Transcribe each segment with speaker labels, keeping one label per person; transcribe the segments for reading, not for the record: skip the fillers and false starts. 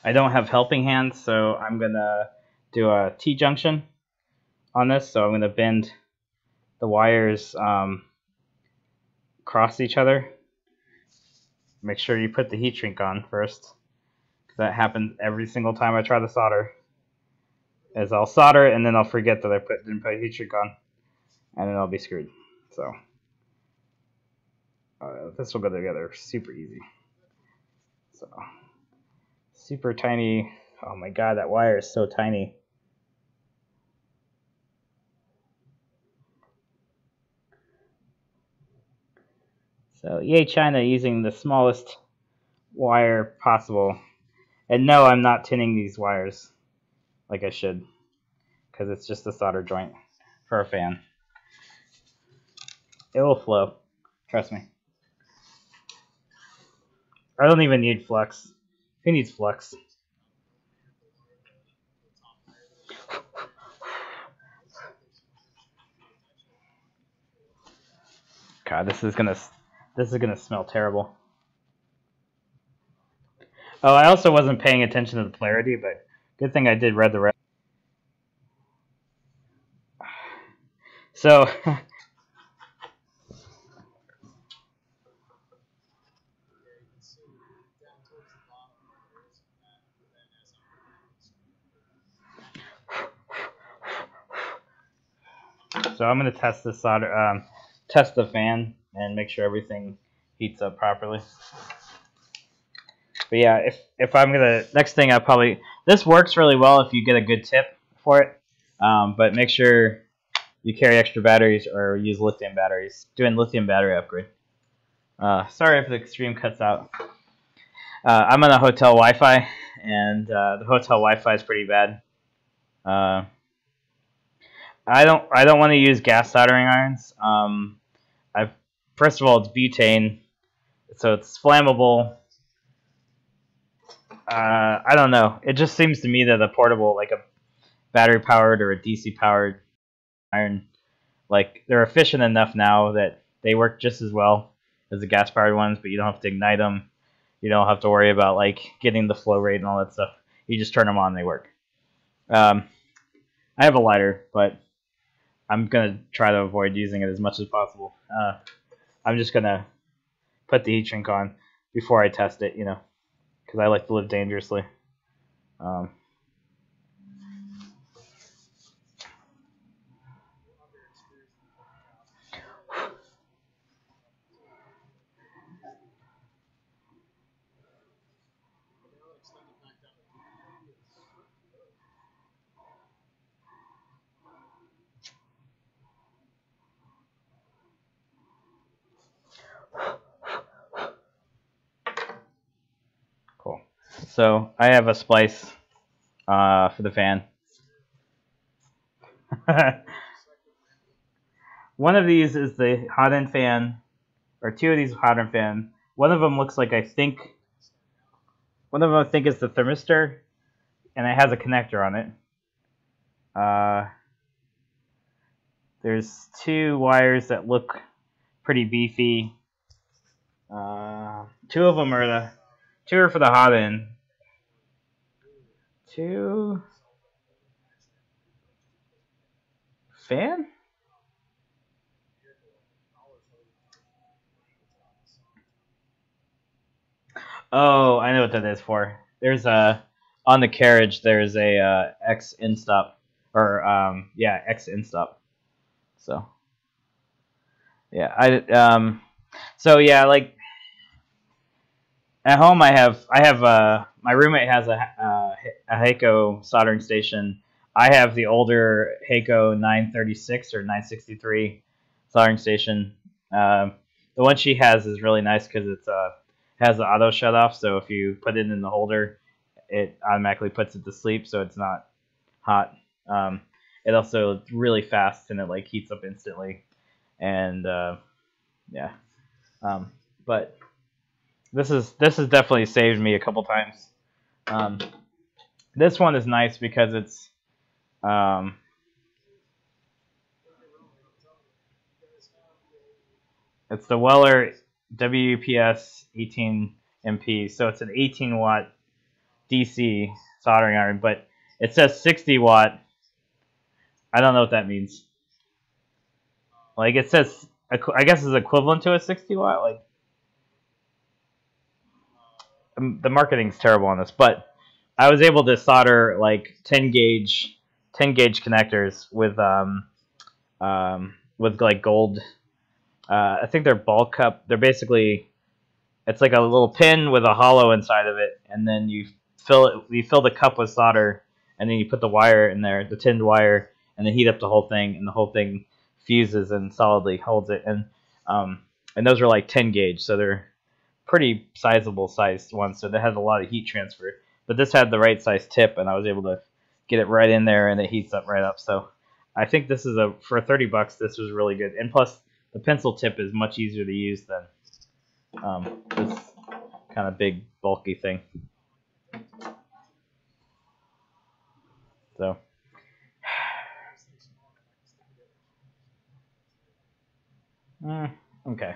Speaker 1: I don't have helping hands, so I'm gonna do a T-junction on this. So I'm gonna bend the wires across each other. Make sure you put the heat shrink on first. That happens every single time I try to solder. Is I'll solder and then I'll forget that I didn't put heat shrink on, and then I'll be screwed. So this will go together super easy. So super tiny. Oh my god, that wire is so tiny. So yay China, using the smallest wire possible. And no, I'm not tinning these wires like I should, because it's just a solder joint for a fan. It will flow, trust me. I don't even need flux. Who needs flux? God, this is gonna smell terrible. Oh, I also wasn't paying attention to the polarity, but good thing I did read the rest. So so I'm gonna test the solder, test the fan, and make sure everything heats up properly. But yeah, if I'm gonna, next thing I probably, this works really well if you get a good tip for it, but make sure you carry extra batteries or use lithium batteries. Doing lithium battery upgrade. Sorry if the extreme cuts out. I'm on a hotel Wi-Fi, and the hotel Wi-Fi is pretty bad. I don't want to use gas soldering irons. First of all, it's butane, so it's flammable. I don't know. It just seems to me that a portable, like a battery powered or a DC powered iron, like they're efficient enough now that they work just as well as the gas powered ones, but you don't have to ignite them. You don't have to worry about like getting the flow rate and all that stuff. You just turn them on and they work. I have a lighter, but I'm gonna try to avoid using it as much as possible. I'm just gonna put the heat shrink on before I test it, you know, because I like to live dangerously. Cool. So I have a splice for the fan. One of these is the hot end fan, or two of these hot end fan. One of them looks like one of them I think is the thermistor, and it has a connector on it. There's two wires that look pretty beefy. Two of them are for the hot end. Two fan? Oh, I know what that is for. There's on the carriage. There's a X in stop, or yeah, X in stop. So yeah, so yeah, like at home I have my roommate has a Heiko soldering station. I have the older Heiko 936 or 963 soldering station. The one she has is really nice because it's has the auto shut off. So if you put it in the holder, it automatically puts it to sleep, so it's not hot. It also is really fast and it like heats up instantly. And yeah, but this has definitely saved me a couple times. This one is nice because it's the Weller WPS 18 MP, so it's an 18 watt DC soldering iron, but it says 60 watt. I don't know what that means. Like it says, I guess it's equivalent to a 60 watt. Like the marketing's terrible on this, but I was able to solder like 10 gauge connectors with like gold. I think they're ball cup. They're basically, it's like a little pin with a hollow inside of it, and then you fill the cup with solder, and then you put the wire in there, the tinned wire, and then heat up the whole thing, and the whole thing fuses and solidly holds it. And those are like 10 gauge, so they're pretty sizable sized ones, so they had a lot of heat transfer. But this had the right size tip, and I was able to get it right in there, and it heats up right up. So I think this is for 30 bucks. This was really good, and plus the pencil tip is much easier to use than this kind of big bulky thing. So okay.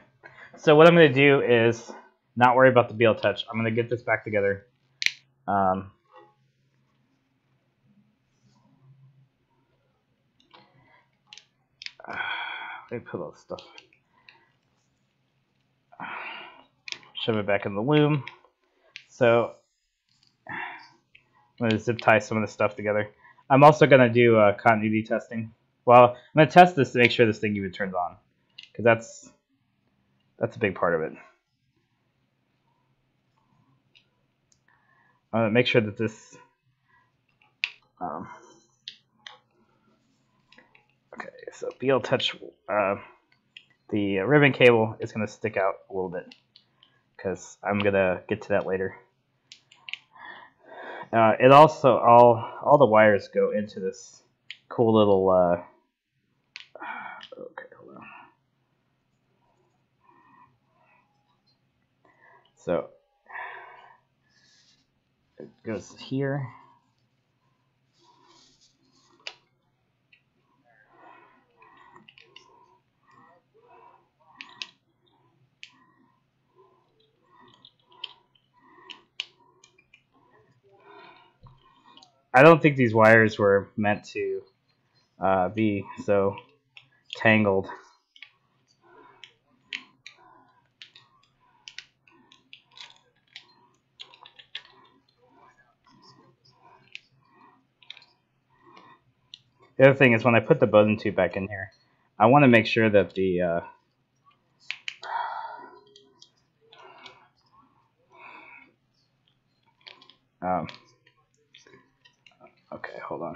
Speaker 1: So what I'm going to do is not worry about the BLTouch. I'm going to get this back together. Let me put all this stuff. Shove it back in the loom. So I'm going to zip tie some of this stuff together. I'm also going to do continuity testing. Well, I'm going to test this to make sure this thing even turns on, because that's a big part of it. I'm going to make sure that this okay, so BLTouch, the ribbon cable is going to stick out a little bit, because I'm going to get to that later. It also, all the wires go into this cool little, okay, hold on. So it goes here. I don't think these wires were meant to be so tangled. The other thing is, when I put the button tube back in here, I want to make sure that the okay, hold on.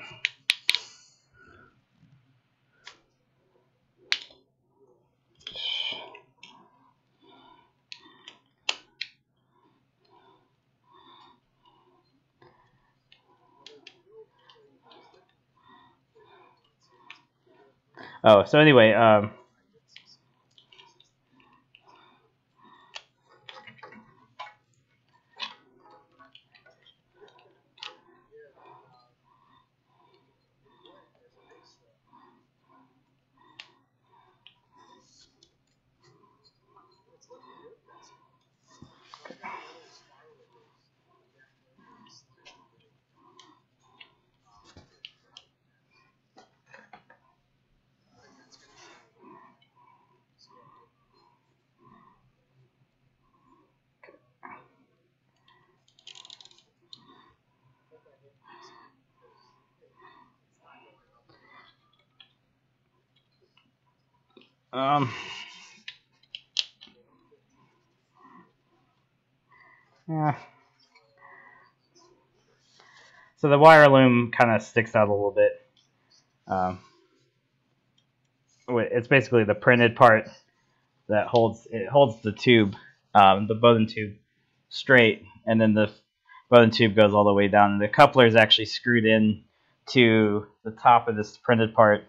Speaker 1: Oh, so anyway, yeah. So the wire loom kind of sticks out a little bit. It's basically the printed part that holds the tube, the bowden tube, straight, and then the bowden tube goes all the way down. The coupler is actually screwed in to the top of this printed part,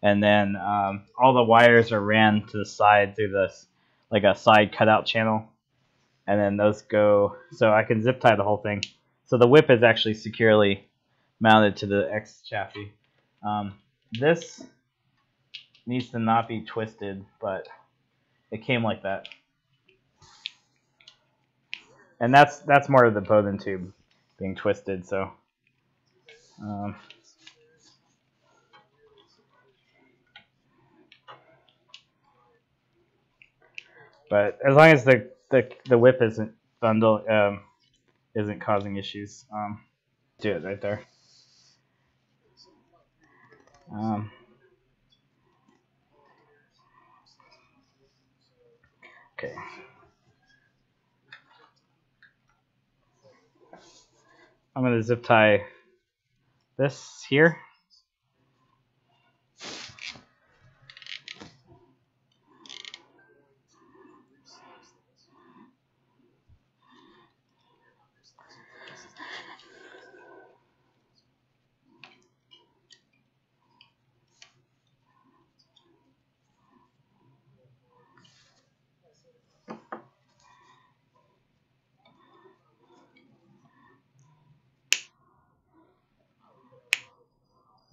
Speaker 1: and then all the wires are ran to the side through this, like a side cutout channel, and then those go, so I can zip tie the whole thing. So the whip is actually securely mounted to the X chassis. This needs to not be twisted, but it came like that. And that's more of the bowden tube. being twisted. So but as long as the whip isn't isn't causing issues, do it right there. Okay. I'm going to zip tie this here.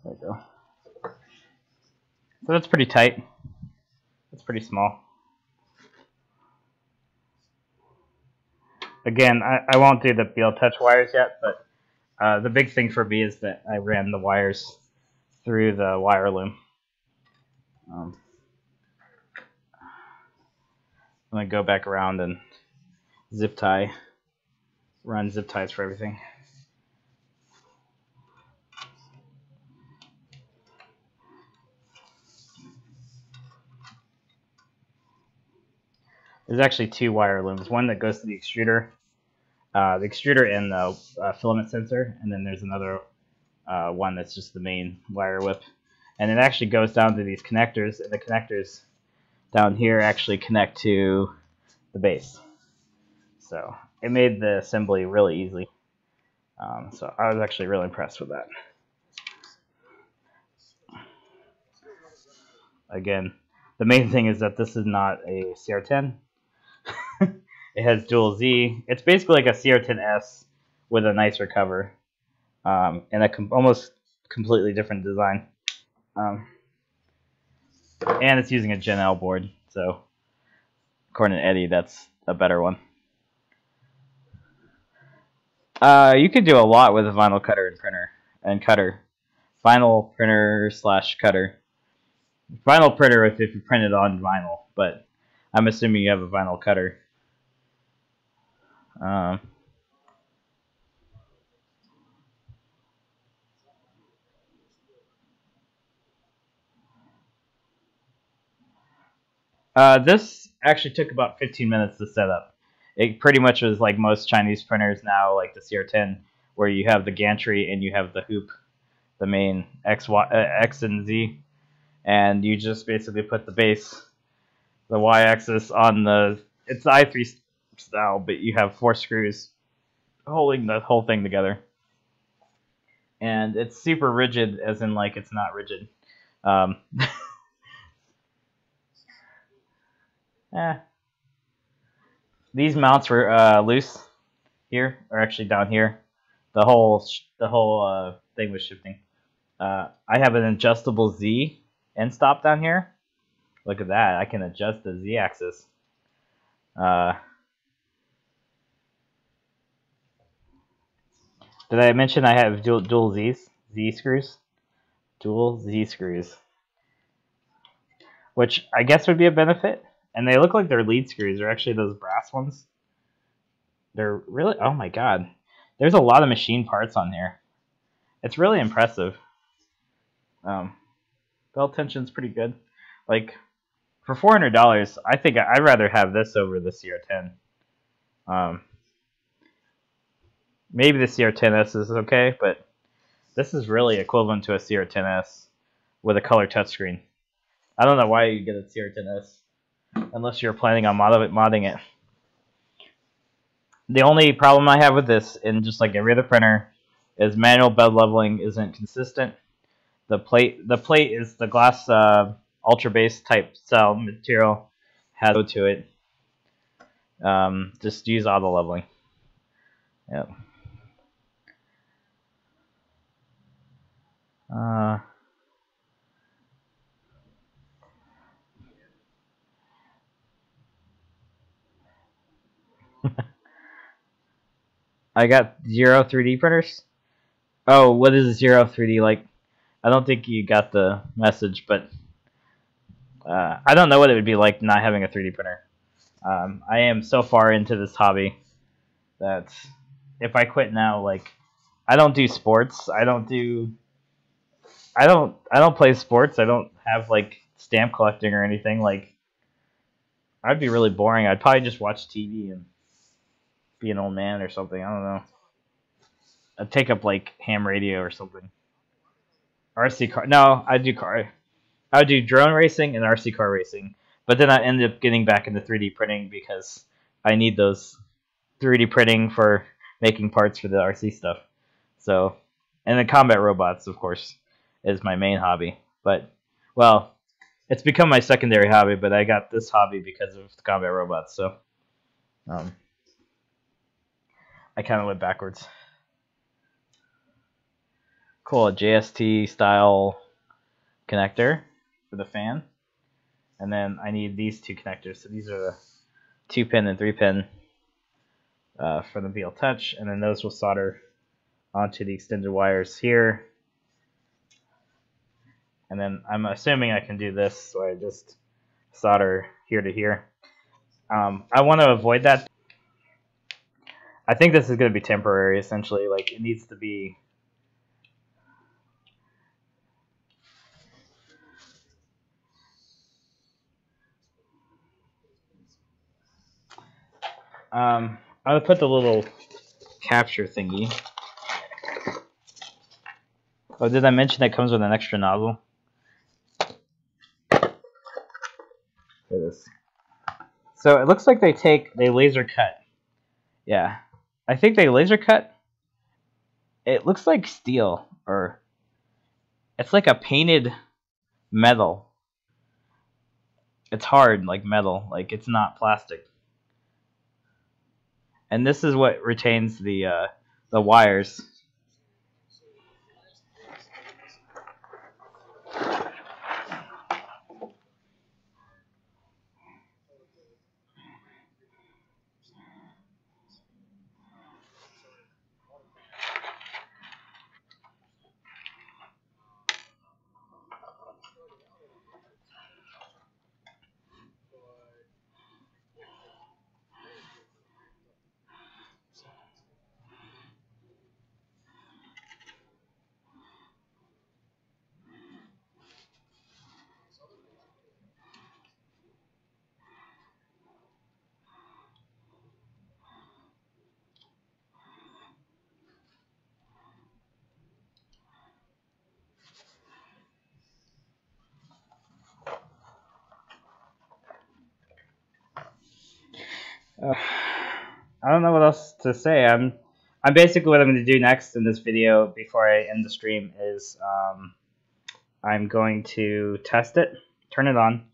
Speaker 1: There we go. So that's pretty tight. That's pretty small. Again, I won't do the BLTouch wires yet, but the big thing for me is that I ran the wires through the wire loom. I'm going to go back around and zip tie, run zip ties for everything. There's actually two wire looms, one that goes to the extruder and the filament sensor, and then there's another one that's just the main wire whip. And it actually goes down to these connectors, and the connectors down here actually connect to the base. So it made the assembly really easy. So I was actually really impressed with that. Again, the main thing is that this is not a CR10. It has dual Z. It's basically like a CR10S with a nicer cover and a almost completely different design. And it's using a Gen L board, so according to Eddie, that's a better one. You could do a lot with a vinyl cutter and printer and cutter. Vinyl printer / cutter. Vinyl printer if you print it on vinyl, but I'm assuming you have a vinyl cutter. This actually took about 15 minutes to set up. It pretty much was like most Chinese printers now, like the CR10, where you have the gantry and you have the hoop, the main X and Z, and you just basically put the base, the Y-axis on the, it's the i3 style, but you have 4 screws holding the whole thing together. And it's super rigid, as in like it's not rigid. These mounts were loose here, or actually down here. The whole thing was shifting. I have an adjustable Z end stop down here. Look at that! I can adjust the Z axis. Did I mention I have dual Z screws? Dual Z screws, which I guess would be a benefit. And they look like they're lead screws. They're actually those brass ones. They're really, oh my god. There's a lot of machine parts on here. It's really impressive. Belt tension's pretty good. Like, for $400, I think I'd rather have this over the CR10. Maybe the CR10S is okay, but this is really equivalent to a CR10S with a color touchscreen. I don't know why you get a CR10S unless you're planning on modding it. The only problem I have with this, and just like every other printer, is manual bed leveling isn't consistent. The plate is the glass ultra base type cell material, has to it. Just use auto leveling. Yep. I got 0 3D printers. Oh, what is 0 3D like? I don't think you got the message, but I don't know what it would be like not having a 3D printer. I am so far into this hobby that if I quit now, like, I don't do sports. I don't play sports. I don't have like stamp collecting or anything. Like, I'd be really boring. I'd probably just watch TV and be an old man or something. I don't know. I'd take up like ham radio or something. RC car. No, I do car. I would do drone racing and RC car racing. But then I ended up getting back into 3D printing because I need those 3D printing for making parts for the RC stuff. So, and then combat robots, of course, is my main hobby. But, well, it's become my secondary hobby, but I got this hobby because of the combat robots. So, I kind of went backwards. Cool, a JST style connector for the fan. And then I need these two connectors. So these are the 2-pin and 3-pin for the BLTouch. And then those will solder onto the extended wires here. And then I'm assuming I can do this, so I just solder here to here. I want to avoid that. I think this is going to be temporary, essentially. Like, it needs to be... I'm going to put the little capture thingy. Oh, did I mention that comes with an extra nozzle? Here it is. So it looks like they laser cut. Yeah. I think they laser cut. It looks like steel, or it's like a painted metal. It's hard, like metal, like it's not plastic. And this is what retains the wires. I don't know what else to say. I'm basically what I'm going to do next in this video before I end the stream is I'm going to test it, turn it on,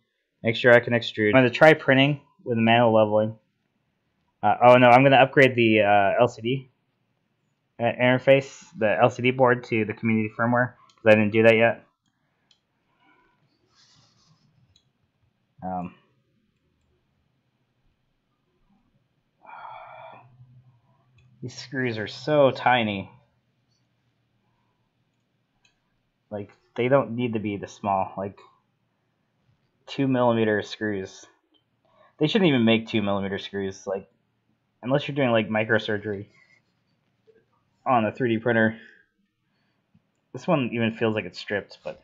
Speaker 1: make sure I can extrude. I'm going to try printing with manual leveling. Oh no, I'm going to upgrade the LCD interface, the LCD board to the community firmware because I didn't do that yet. These screws are so tiny. Like, they don't need to be this small. Like, 2mm screws. They shouldn't even make 2mm screws. Like, unless you're doing like microsurgery on a 3D printer. This one even feels like it's stripped, but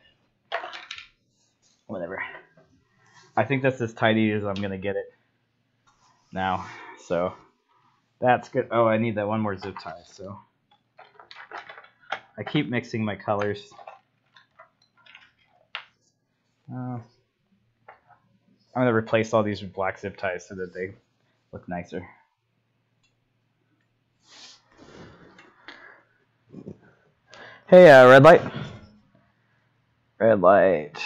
Speaker 1: whatever. I think that's as tidy as I'm gonna get it now. So that's good. Oh, I need that one more zip tie. So I keep mixing my colors. I'm gonna replace all these with black zip ties so that they look nicer. Hey, red light. Red light.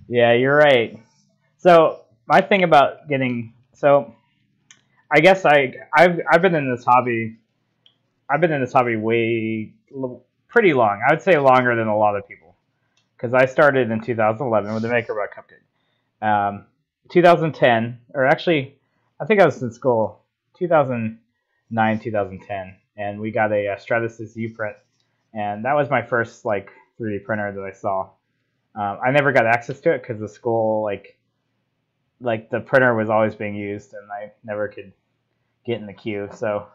Speaker 1: Yeah, you're right. So my thing about getting I guess I've been in this hobby. I've been in this hobby pretty long. I would say longer than a lot of people, because I started in 2011 with the MakerBot Cupcake. 2010, or actually, I think I was in school 2009, 2010, and we got a Stratasys U-Print, and that was my first like 3D printer that I saw. I never got access to it because the school like the printer was always being used, and I never could get in the queue, so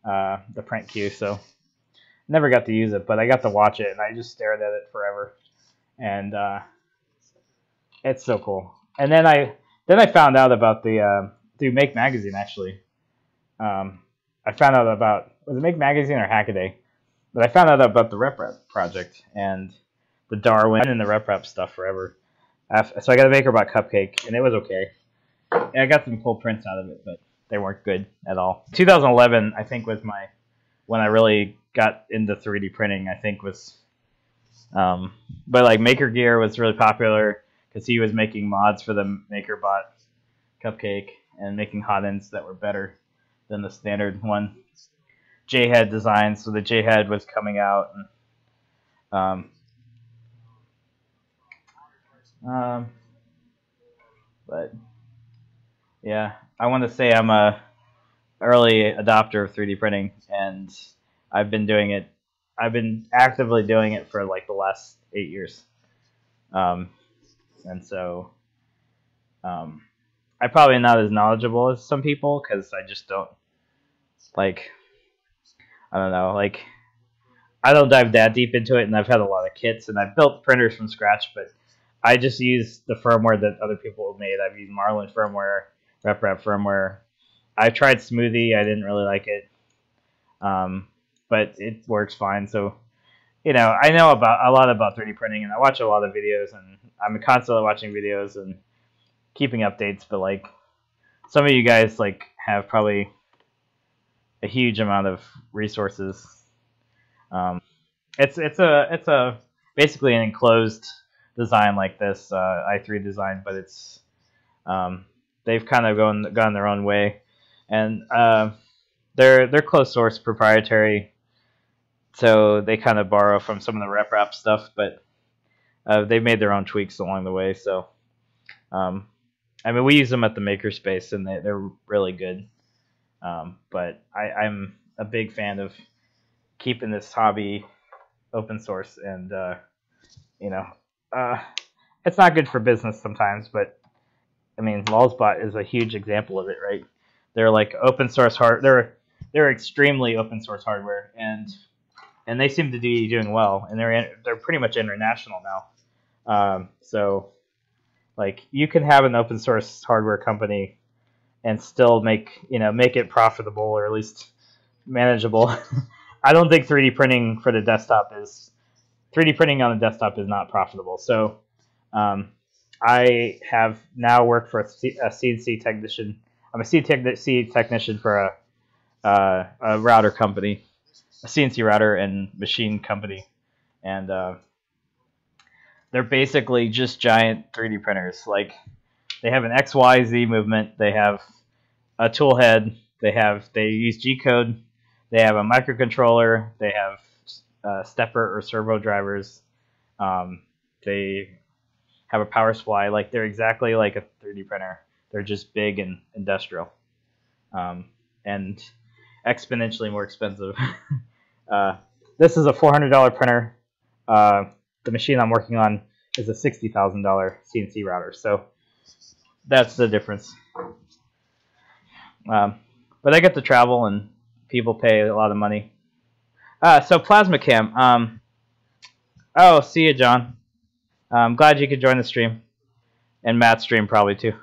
Speaker 1: the print queue, so never got to use it, but I got to watch it, and I just stared at it forever, and it's so cool. And then I found out about the through Make Magazine actually. I found out about, was it Make Magazine or Hackaday? But I found out about the RepRap project and the Darwin and the RepRap stuff forever. So I got a MakerBot Cupcake, and it was okay. And I got some cool prints out of it, but they weren't good at all. 2011, I think, was when I really got into 3D printing. I think was, but like Maker Gear was really popular because he was making mods for the MakerBot Cupcake and making hot ends that were better than the standard one. JHead designs, so the JHead was coming out, and but yeah, I want to say I'm a early adopter of 3D printing, and I've been actively doing it for like the last 8 years, and so I'm probably not as knowledgeable as some people because I just don't like, I don't know, like I don't dive that deep into it, and I've had a lot of kits, and I've built printers from scratch, but I just use the firmware that other people have made. I've used Marlin firmware, RepRap firmware. I tried Smoothie. I didn't really like it, but it works fine. So, you know, I know a lot about 3D printing, and I watch a lot of videos, and I'm constantly watching videos and keeping updates. But like, some of you guys like have probably a huge amount of resources. It's a basically an enclosed design like this i3 design, but it's they've kind of gone their own way, and they're closed source proprietary, so they kind of borrow from some of the RepRap stuff, but they've made their own tweaks along the way. So I mean, we use them at the makerspace, and they're really good. But I'm a big fan of keeping this hobby open source, and you know, it's not good for business sometimes, but I mean, Lulzbot is a huge example of it, right? They're like open source they're extremely open source hardware, and they seem to be doing well, and they're pretty much international now. So like, you can have an open source hardware company and still make it profitable, or at least manageable. I don't think 3D printing on the desktop is not profitable. So I have now worked for a CNC technician. I'm a CNC technician for a router company, a CNC router and machine company, and they're basically just giant 3D printers. Like, they have an XYZ movement. They have a tool head. They use G-code. They have a microcontroller. They have stepper or servo drivers. They have a power supply. Like, they're exactly like a 3D printer. They're just big and industrial, and exponentially more expensive. This is a $400 printer. The machine I'm working on is a $60,000 CNC router. So that's the difference. But I get to travel, and people pay a lot of money. So Plasma Cam. Oh, see you, John. I'm glad you could join the stream, and Matt's stream probably too.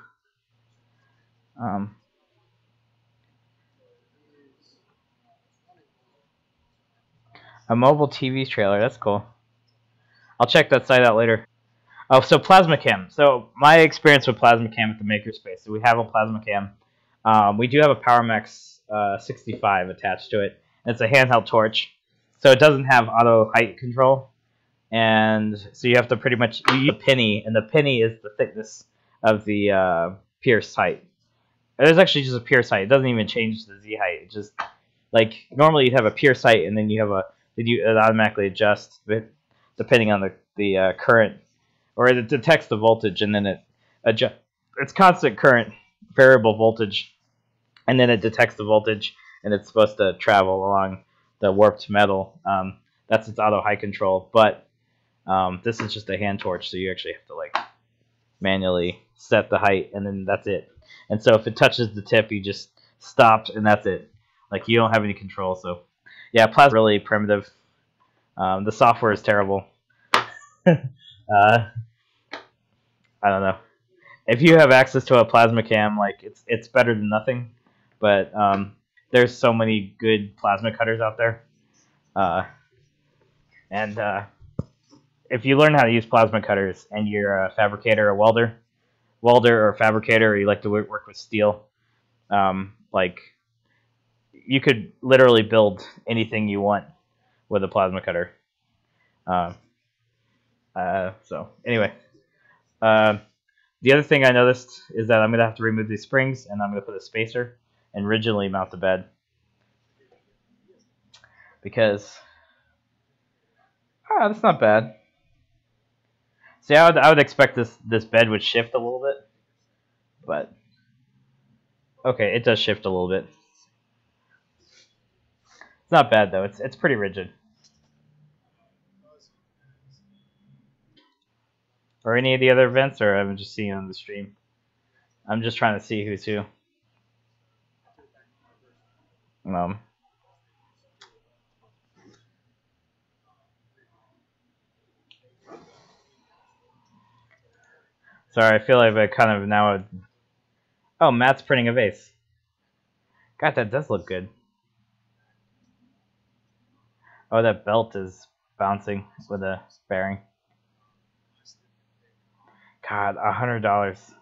Speaker 1: A mobile TV trailer. That's cool. I'll check that site out later. Oh, so Plasma Cam. So my experience with Plasma Cam at the makerspace. So we have a Plasma Cam. We do have a PowerMax 65 attached to it. It's a handheld torch, so it doesn't have auto height control, and so you have to pretty much use a penny, and the penny is the thickness of the pierce height. There's actually just a pierce height. It doesn't even change the Z height. It just like normally you'd have a pierce height and then you have it automatically adjusts depending on the current, or it detects the voltage and then it adjusts. It's constant current, variable voltage, and then it detects the voltage and it's supposed to travel along the warped metal. That's its auto height control, but this is just a hand torch, so you actually have to like manually set the height, and then that's it. And so if it touches the tip, you just stop, and that's it. Like you don't have any control. So yeah, plasma is really primitive. The software is terrible. I don't know. If you have access to a plasma cam, like it's better than nothing. But there's so many good plasma cutters out there, and if you learn how to use plasma cutters and you're a fabricator, a welder or fabricator, or you like to work with steel, like you could literally build anything you want with a plasma cutter. So anyway, the other thing I noticed is that I'm gonna have to remove these springs and I'm gonna put a spacer and rigidly mount the bed because that's not bad. See, I would expect this bed would shift a little bit, but okay, it does shift a little bit. It's not bad though. It's pretty rigid. Or any of the other events, or I'm just seeing on the stream. I'm just trying to see who's who. Sorry, I feel like I kind of now. Oh, Matt's printing a vase. God, that does look good. Oh, that belt is bouncing with a bearing. God, $100.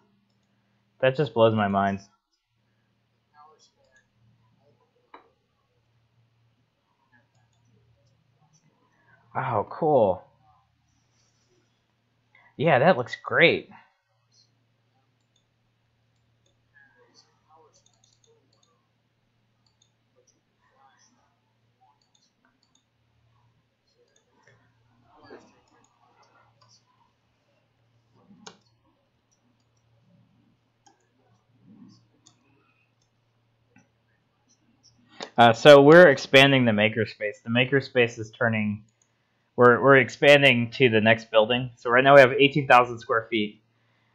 Speaker 1: That just blows my mind. Oh, cool. Yeah, that looks great. So we're expanding the makerspace. The makerspace is turning. We're expanding to the next building. So right now we have 18,000 square feet.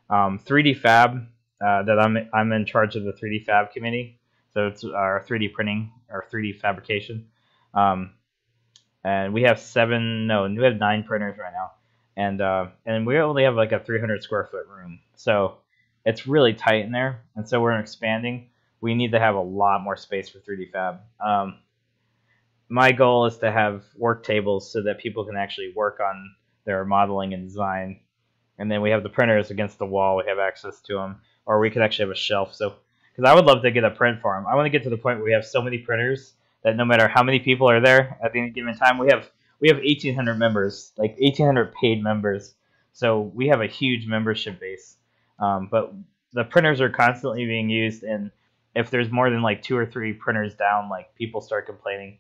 Speaker 1: 3D Fab that I'm in charge of the 3D Fab committee. So it's our 3D printing, our 3D fabrication. And we have we have 9 printers right now, and we only have like a 300 square foot room. So it's really tight in there, and so we're expanding. We need to have a lot more space for 3D Fab. My goal is to have work tables so that people can actually work on their modeling and design. And then we have the printers against the wall. We have access to them. Or we could actually have a shelf. So, because I would love to get a print farm. I want to get to the point where we have so many printers that no matter how many people are there at any given time, we have 1,800 members, like 1,800 paid members. So we have a huge membership base. But the printers are constantly being used, and if there's more than like 2 or 3 printers down, like people start complaining.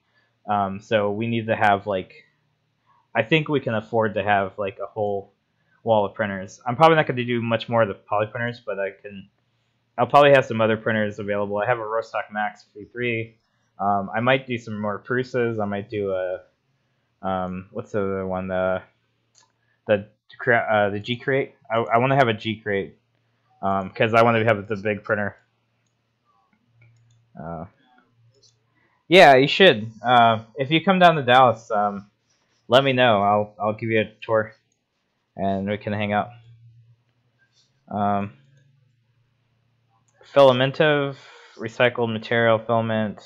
Speaker 1: So we need to have I think we can afford to have like a whole wall of printers. I'm probably not going to do much more of the poly printers, but I'll probably have some other printers available. I have a Rostock Max V3. I might do some more Prusas. I might do what's the other one? The JGAurora. I want to have a JGAurora because I want to have the big printer. Yeah, you should. If you come down to Dallas, let me know. I'll give you a tour, and we can hang out. Filamentov, recycled material filament.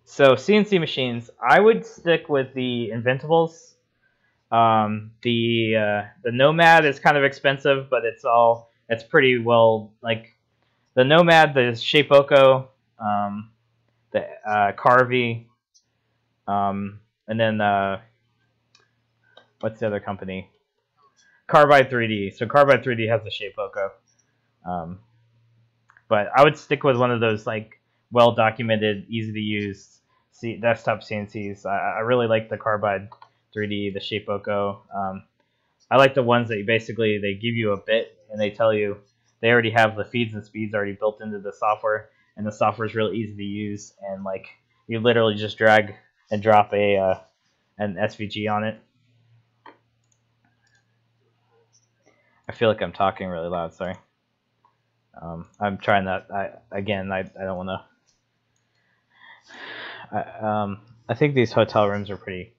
Speaker 1: So CNC machines, I would stick with the Inventables. The Nomad is kind of expensive, but it's pretty well, like the Nomad, the Shapeoko, the Carvey, and then what's the other company? Carbide 3D. So Carbide 3D has the shape Oko. But I would stick with one of those like well documented, easy to use desktop CNCs. I really like the Carbide 3D, the shape Oko. I like the ones that basically they give you a bit and they tell you they already have the feeds and speeds already built into the software, and the software is really easy to use, and like you literally just drag and drop an SVG on it. I feel like I'm talking really loud. Sorry. I'm trying that. I don't want to. I think these hotel rooms are pretty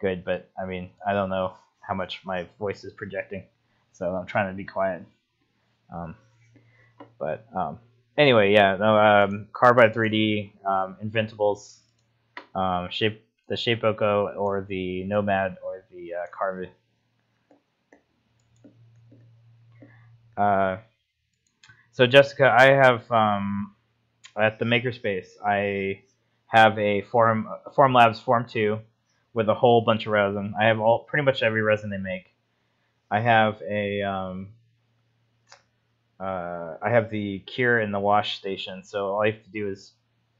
Speaker 1: good, but I mean, I don't know how much my voice is projecting, so I'm trying to be quiet. Anyway, yeah, no, Carbide 3D, Inventables, the Shape Oko or the Nomad or the Carbide. So Jessica, I have at the makerspace, I have a Formlabs Form 2 with a whole bunch of resin. I have pretty much every resin they make. I have I have the cure and the wash station, so all you have to do is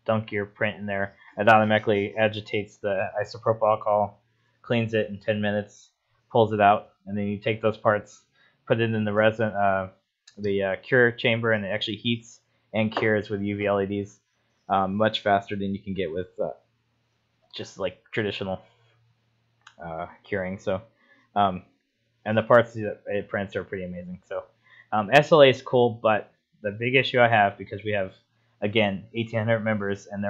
Speaker 1: dunk your print in there. It automatically agitates the isopropyl alcohol, cleans it in 10 minutes, pulls it out, and then you take those parts, put it in the resin, the cure chamber, and it actually heats and cures with UV LEDs much faster than you can get with just like traditional curing. So, and the parts that it prints are pretty amazing. So, SLA is cool, but the big issue I have, because we have, again, 1,800 members, and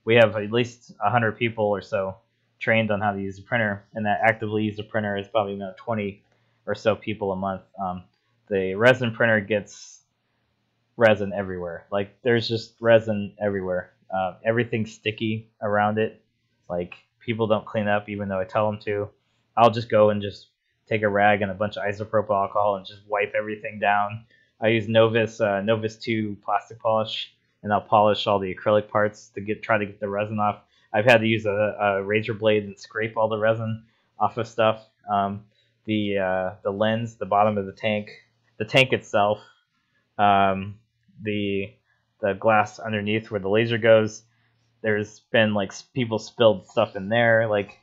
Speaker 1: we have at least 100 people or so trained on how to use the printer, and that actively use the printer is probably about 20 or so people a month. The resin printer gets resin everywhere. Like, there's just resin everywhere. Everything's sticky around it. Like, people don't clean up even though I tell them to. I'll just go and just take a rag and a bunch of isopropyl alcohol and just wipe everything down. I use Novus 2 plastic polish, and I'll polish all the acrylic parts to try to get the resin off. I've had to use a razor blade and scrape all the resin off of stuff. The lens, the bottom of the tank itself, the glass underneath where the laser goes. There's been like people spilled stuff in there, like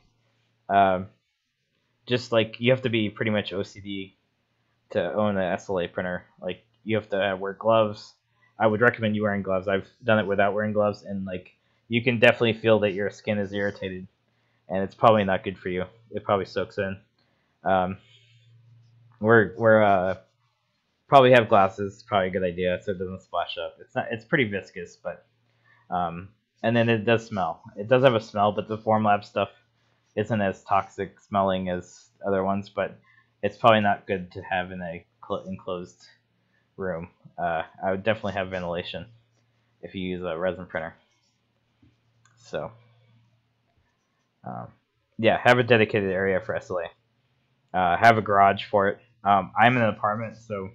Speaker 1: just like you have to be pretty much OCD to own an SLA printer. Like you have to wear gloves. I would recommend you wearing gloves. I've done it without wearing gloves, and like you can definitely feel that your skin is irritated, and it's probably not good for you. It probably soaks in. We're probably have glasses. Probably a good idea, so it doesn't splash up. It's pretty viscous, but and then it does smell. It does have a smell, but the Formlab stuff isn't as toxic smelling as other ones, but it's probably not good to have in a enclosed room. I would definitely have ventilation if you use a resin printer. So, yeah, have a dedicated area for SLA. Have a garage for it. I'm in an apartment, so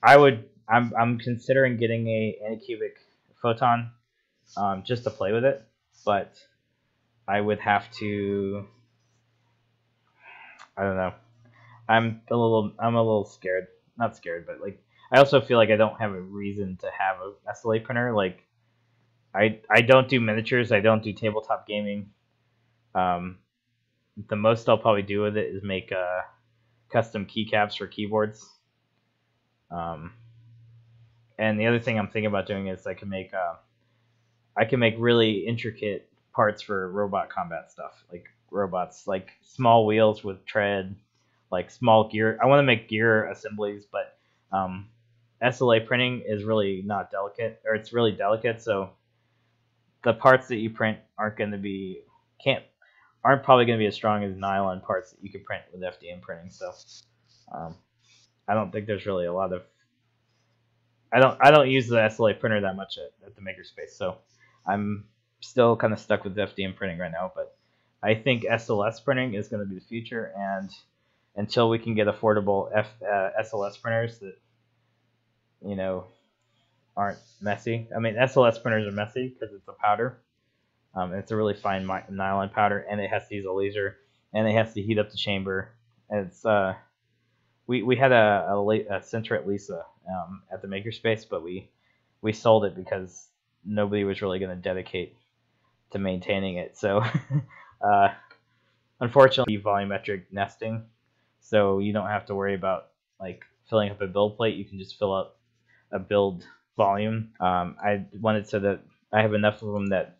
Speaker 1: I'm considering getting a Anycubic Photon just to play with it, but I would have to. I don't know. I'm a little scared. Not scared, but like I also feel like I don't have a reason to have a SLA printer. Like I don't do miniatures. I don't do tabletop gaming. The most I'll probably do with it is make custom keycaps for keyboards. And the other thing I'm thinking about doing is I can make really intricate parts for robot combat stuff, like robots, like small wheels with tread, like small gear. I want to make gear assemblies, but SLA printing is really not delicate, or it's really delicate, so the parts that you print aren't probably going to be as strong as nylon parts that you can print with FDM printing. So I don't think there's really a lot of. I don't use the SLA printer that much at the makerspace, so I'm still kind of stuck with FDM printing right now. But I think SLS printing is going to be the future, and until we can get affordable SLS printers that aren't messy. I mean, SLS printers are messy because it's a powder. It's a really fine nylon powder, and it has to use a laser, and it has to heat up the chamber. And it's we had a Centret Lisa at the makerspace, but we sold it because nobody was really going to dedicate to maintaining it. So uh, unfortunately, volumetric nesting, so you don't have to worry about like filling up a build plate. You can just fill up a build volume. I wanted so that I have enough of them that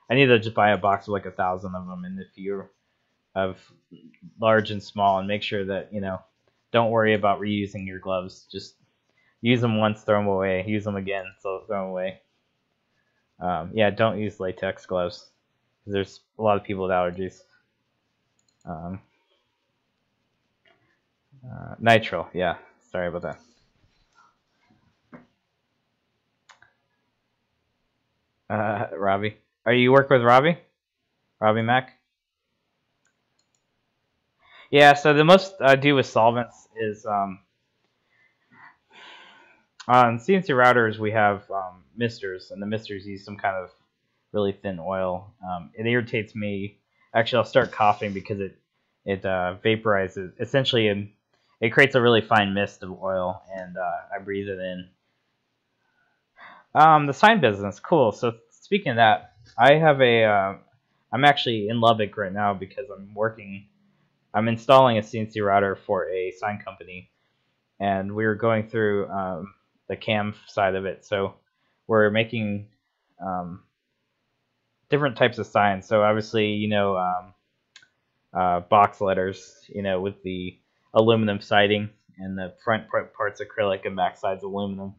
Speaker 1: I need to just buy a box of like 1,000 of them, and if you're of large and small, and make sure that don't worry about reusing your gloves. Just use them once, throw them away. Use them again, so throw them away. Yeah, don't use latex gloves. There's a lot of people with allergies. Nitrile, yeah. Sorry about that. Robbie, are you work with Robbie? Robbie Mac? Yeah. So the most I do with solvents is on CNC routers we have misters, and the misters use some kind of really thin oil. It irritates me. Actually, I'll start coughing because it vaporizes. Essentially, it creates a really fine mist of oil, and I breathe it in. The sign business, cool. So speaking of that, I have I'm actually in Lubbock right now because I'm installing a CNC router for a sign company, and we were going through the cam side of it. So we're making different types of signs. So obviously, box letters, with the aluminum siding, and the front part's acrylic and back side's aluminum.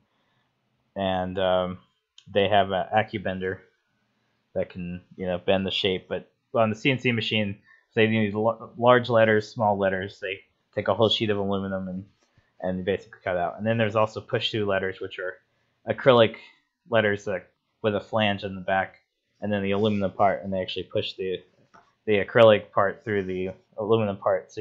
Speaker 1: And they have an AccuBender that can, bend the shape. But on the CNC machine, they need large letters, small letters. They take a whole sheet of aluminum and basically cut out. And then there's also push-through letters, which are acrylic letters with a flange in the back, and then the aluminum part, and they actually push the acrylic part through the aluminum part.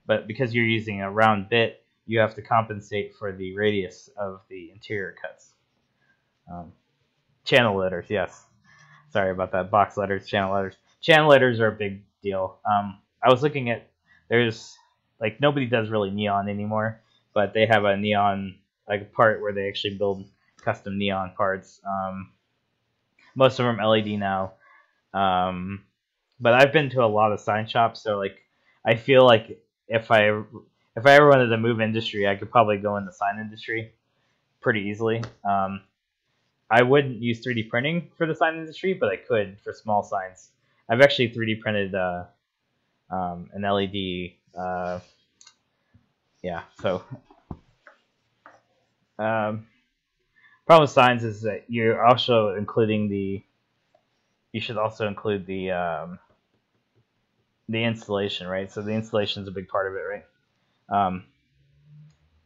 Speaker 1: But because you're using a round bit, you have to compensate for the radius of the interior cuts. Channel letters, yes. Sorry about that. Box letters, channel letters. Channel letters are a big deal. I was looking at, there's nobody does really neon anymore, but they have a neon part where they actually build custom neon parts. Most of them are LED now. But I've been to a lot of sign shops, so I feel like if I ever wanted to move industry, I could probably go in the sign industry pretty easily. I wouldn't use 3D printing for the sign industry, but I could for small signs. I've actually 3D printed an LED. Yeah, so problem with signs is that you're also including you should also include the installation, right? So the installation is a big part of it, right?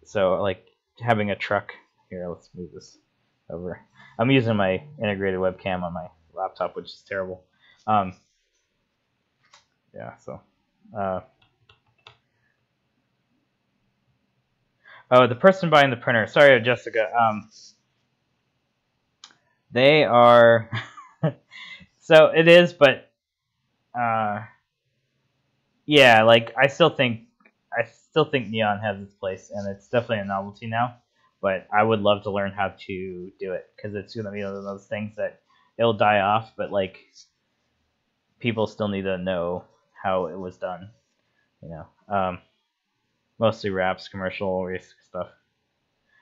Speaker 1: So having a truck here. Let's move this over. I'm using my integrated webcam on my laptop, which is terrible. Yeah. So. Oh, the person buying the printer. Sorry, Jessica. They are. So it is, but yeah, I still think neon has its place, and it's definitely a novelty now. But I would love to learn how to do it because it's gonna be one of those things that it'll die off, but people still need to know how it was done. Mostly wraps, commercial stuff.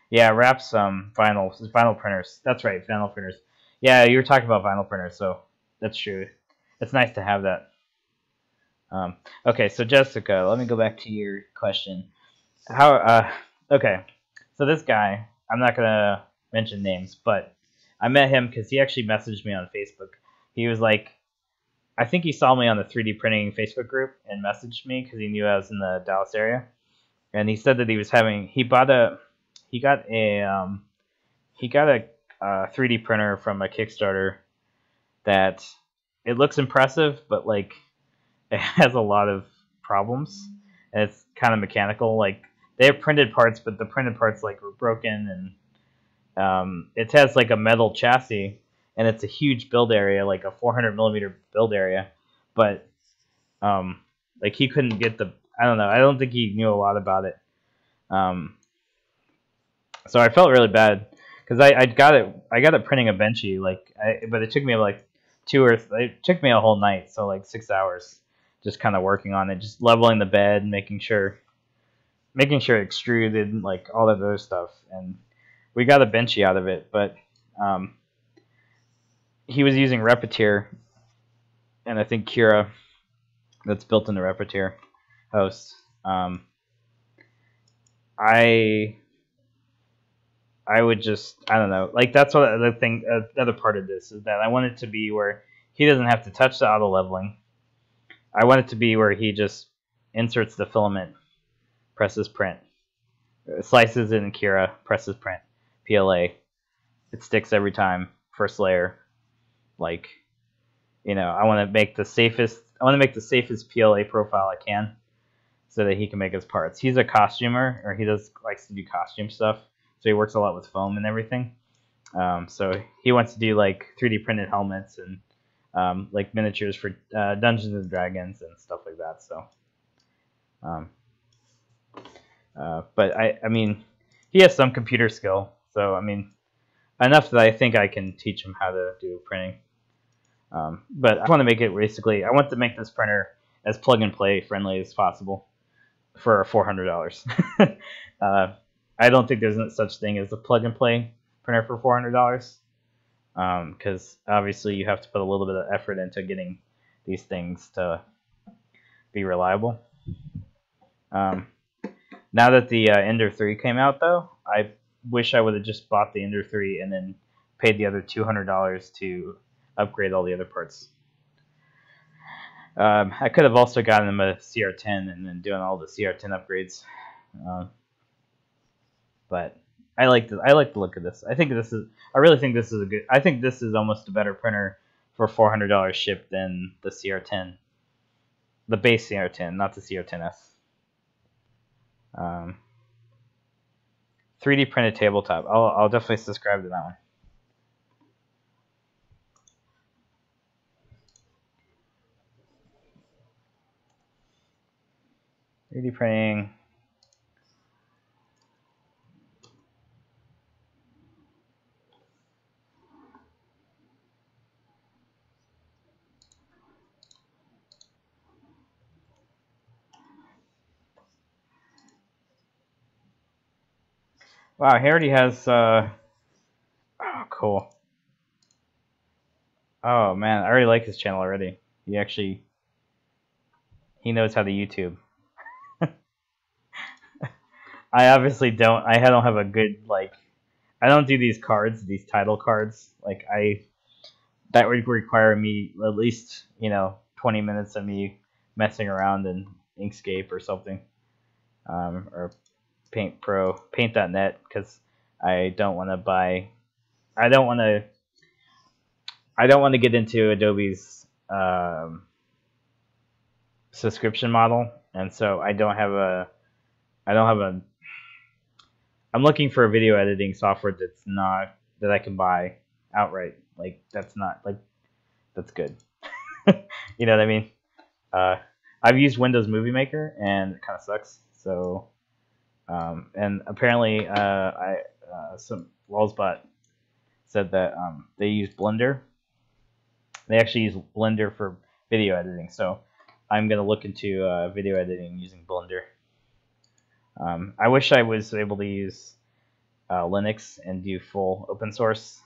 Speaker 1: Yeah, wraps, vinyl printers. That's right, vinyl printers. Yeah, you were talking about vinyl printers, so that's true. It's nice to have that. Okay, so Jessica, let me go back to your question. Okay, so this guy, I'm not gonna mention names, but I met him because he actually messaged me on Facebook. He was I think he saw me on the 3D printing Facebook group and messaged me because he knew I was in the Dallas area, and he said that he got a 3D printer from a Kickstarter that it looks impressive, but it has a lot of problems, and it's kind of mechanical. They have printed parts, but the printed parts were broken, and it has a metal chassis, and it's a huge build area, a 400 millimeter build area, but he couldn't get I don't know. I don't think he knew a lot about it. So I felt really bad because I got it printing a benchy, but it took me like it took me a whole night, so like 6 hours, just kind of working on it, just leveling the bed, making sure it extruded, like all that other stuff, and we got a benchy out of it. But he was using Repetier, and I think Cura, that's built into Repetier host. I would just, I don't know, like that's what the thing. Another part of this is that I want it to be where he doesn't have to touch the auto leveling. I want it to be where he just inserts the filament, presses print, slices it in Cura, presses print, PLA. It sticks every time, first layer. Like, I want to make the safest PLA profile I can, so that he can make his parts. He's a costumer, or he likes to do costume stuff. So he works a lot with foam and everything. So he wants to do like 3D printed helmets and like miniatures for Dungeons and Dragons and stuff like that. So, but I mean, he has some computer skill. So I mean, enough that I think I can teach him how to do printing. But I want to make it basically. I want to make this printer as plug and play friendly as possible for $400. I don't think there's no such thing as a plug and play printer for $400, because obviously you have to put a little bit of effort into getting these things to be reliable. Now that the Ender 3 came out, though, I wish I would have just bought the Ender 3 and then paid the other $200 to upgrade all the other parts. I could have also gotten them a CR10 and then doing all the CR10 upgrades. But I like the look of this. I really think this is a good. I think this is almost a better printer for $400 shipped than the CR10, the base CR10, not the CR10S. 3D printed tabletop. I'll definitely subscribe to that one. .3D printing. Wow, he already has. Oh, cool. Oh man, I already like his channel already. He knows how to YouTube. I obviously don't. I don't have a good I don't do these cards, these title cards. That would require me at least 20 minutes of me messing around in Inkscape or something, or Paint.net, because I don't want to buy. I don't want to get into Adobe's subscription model, and so I don't have a. I'm looking for a video editing software that I can buy outright. That's good. You know what I mean? I've used Windows Movie Maker and it kind of sucks. So, and apparently, some Wallsbot said that they use Blender. They actually use Blender for video editing. So, I'm gonna look into video editing using Blender. I wish I was able to use Linux and do full open source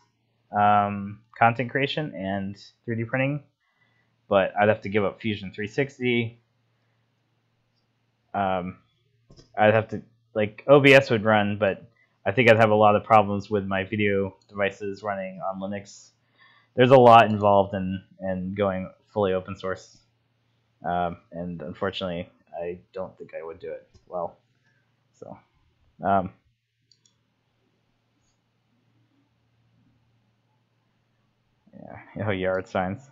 Speaker 1: content creation and 3D printing, but I'd have to give up Fusion 360. I'd have to, OBS would run, but I think I'd have a lot of problems with my video devices running on Linux. There's a lot involved in going fully open source, and unfortunately, I don't think I would do it well. So, yeah, yard signs.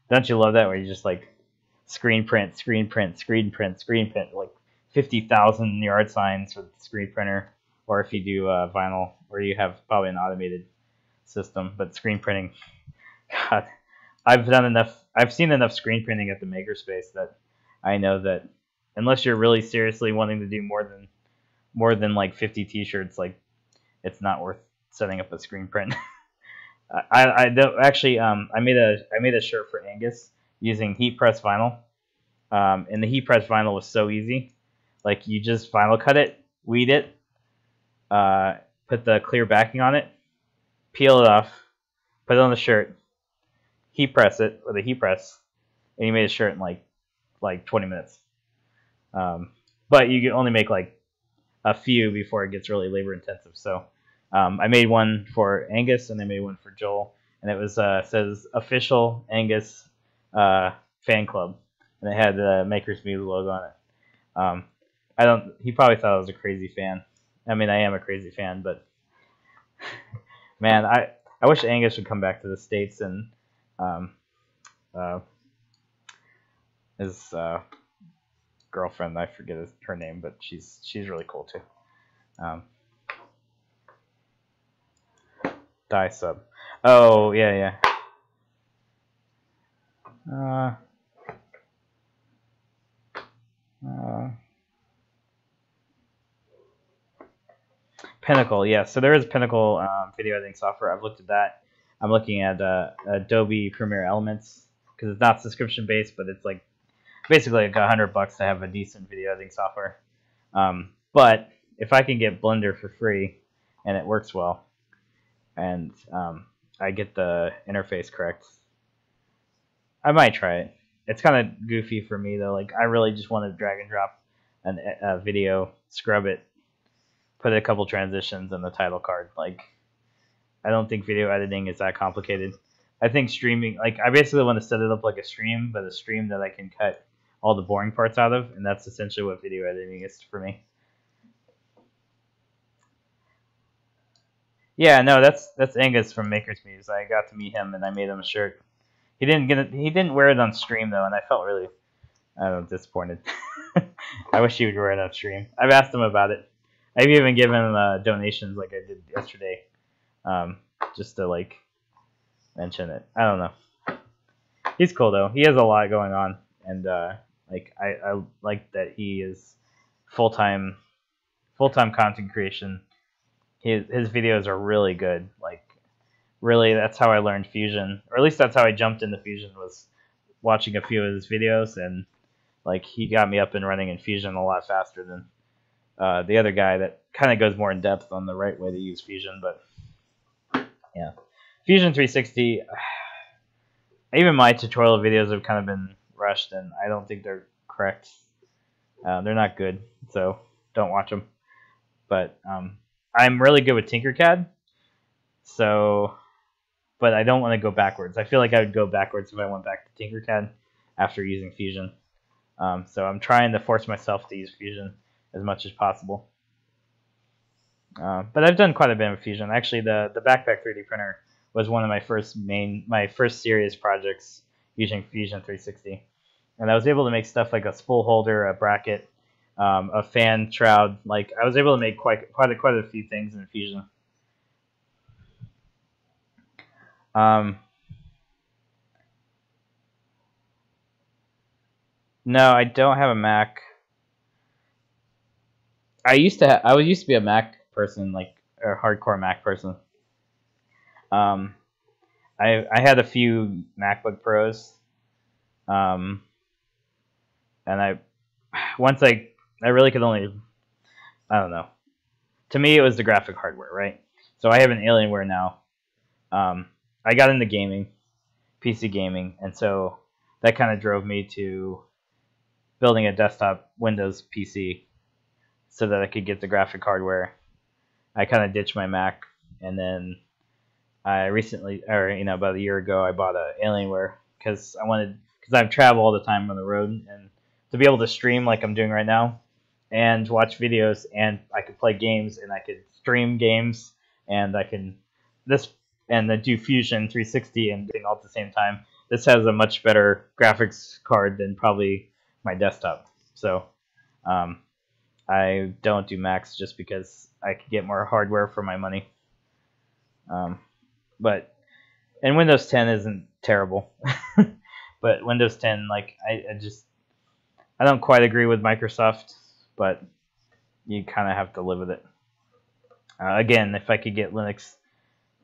Speaker 1: Don't you love that, where you just screen print, like 50,000 yard signs with the screen printer, or if you do vinyl, where you have probably an automated system, but screen printing. God, I've seen enough screen printing at the makerspace that I know that unless you're really seriously wanting to do more than more than like 50 t-shirts, like it's not worth setting up a screen print. Actually I made a shirt for Angus using heat press vinyl, and the heat press vinyl was so easy. Like you just vinyl cut it, weed it, put the clear backing on it, peel it off, put it on the shirt, heat press it with a heat press, and you made a shirt in like 20 minutes. But you can only make like a few before it gets really labor intensive. So I made one for Angus and I made one for Joel, and it was says official Angus fan club, and it had the Maker's Muse logo on it. He probably thought I was a crazy fan. I mean, I am a crazy fan, but man, I wish Angus would come back to the States and his girlfriend, I forget her name, but she's really cool too. Die sub. Oh yeah. Pinnacle, yeah. So there is Pinnacle video editing software. I've looked at that. I'm looking at Adobe Premiere Elements because it's not subscription based, but it's like basically like $100 to have a decent video editing software. But if I can get Blender for free and it works well, and I get the interface correct, I might try it. It's kind of goofy for me though. Like I really just want to drag and drop a video, scrub it, put a couple transitions in the title card. Like I don't think video editing is that complicated. I think streaming, like I basically want to set it up like a stream, but a stream that I can cut all the boring parts out of, and that's essentially what video editing is for me. Yeah, no, that's Angus from Maker's Muse. I got to meet him and I made him a shirt. He didn't wear it on stream though, and I felt really disappointed. I wish he would wear it on stream. I've asked him about it. I've even given him donations like I did yesterday, just to like mention it. I don't know. He's cool though. He has a lot going on, and like I like that he is full-time content creation. His videos are really good. Like really, that's how I learned Fusion, or at least that's how I jumped into Fusion, was watching a few of his videos, and like he got me up and running in Fusion a lot faster than the other guy that kind of goes more in depth on the right way to use Fusion. But yeah, Fusion 360. Even my tutorial videos have kind of been rushed, and I don't think they're correct. They're not good, so don't watch them. But I'm really good with Tinkercad, so, but I don't want to go backwards. I feel like I would go backwards if I went back to Tinkercad after using Fusion. So I'm trying to force myself to use Fusion as much as possible. But I've done quite a bit of Fusion. Actually, the Backpack 3D printer was one of my first serious projects using Fusion 360, and I was able to make stuff like a spool holder, a bracket, a fan shroud. Like I was able to make quite a few things in Fusion. No, I don't have a Mac. I used to be a Mac person, like a hardcore Mac person. I had a few MacBook Pros, and I really could only, I don't know. To me, it was the graphic hardware, right? So I have an Alienware now. I got into gaming, PC gaming, and so that kind of drove me to building a desktop Windows PC so that I could get the graphic hardware. I kind of ditched my Mac, and then I recently, or about a year ago, I bought an Alienware because I travel all the time on the road, and to be able to stream like I'm doing right now, and watch videos, and I could play games, and I could stream games, and I can then do Fusion 360 and doing all at the same time. This has a much better graphics card than probably my desktop. So I don't do Macs just because I could get more hardware for my money. And Windows 10 isn't terrible. But Windows 10, like I don't quite agree with Microsoft, but you kind of have to live with it. Again, if I could get Linux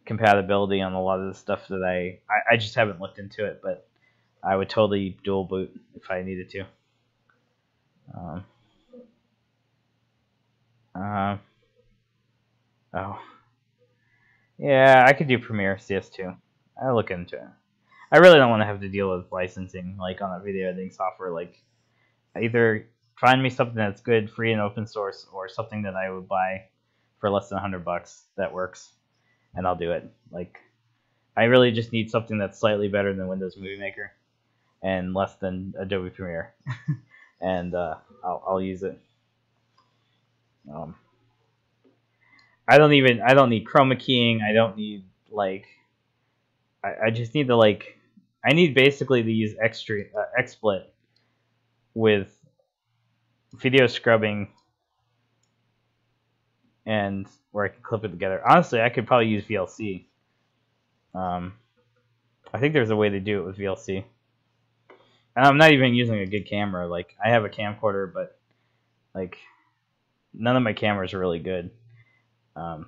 Speaker 1: compatibility on a lot of the stuff that I just haven't looked into it, but I would totally dual boot if I needed to. Oh. Yeah, I could do Premiere CS2. I'll look into it. I really don't want to have to deal with licensing, like on a video editing software. Like, either find me something that's good, free and open source, or something that I would buy for less than $100 that works, and I'll do it. Like, I really just need something that's slightly better than Windows Movie Maker and less than Adobe Premiere, and I'll use it. I don't need chroma keying. I don't need, like, I just need to, like, I need basically to use XSplit with video scrubbing and where I can clip it together. Honestly, I could probably use VLC. I think there's a way to do it with VLC. And I'm not even using a good camera. Like, I have a camcorder, but, like, none of my cameras are really good. I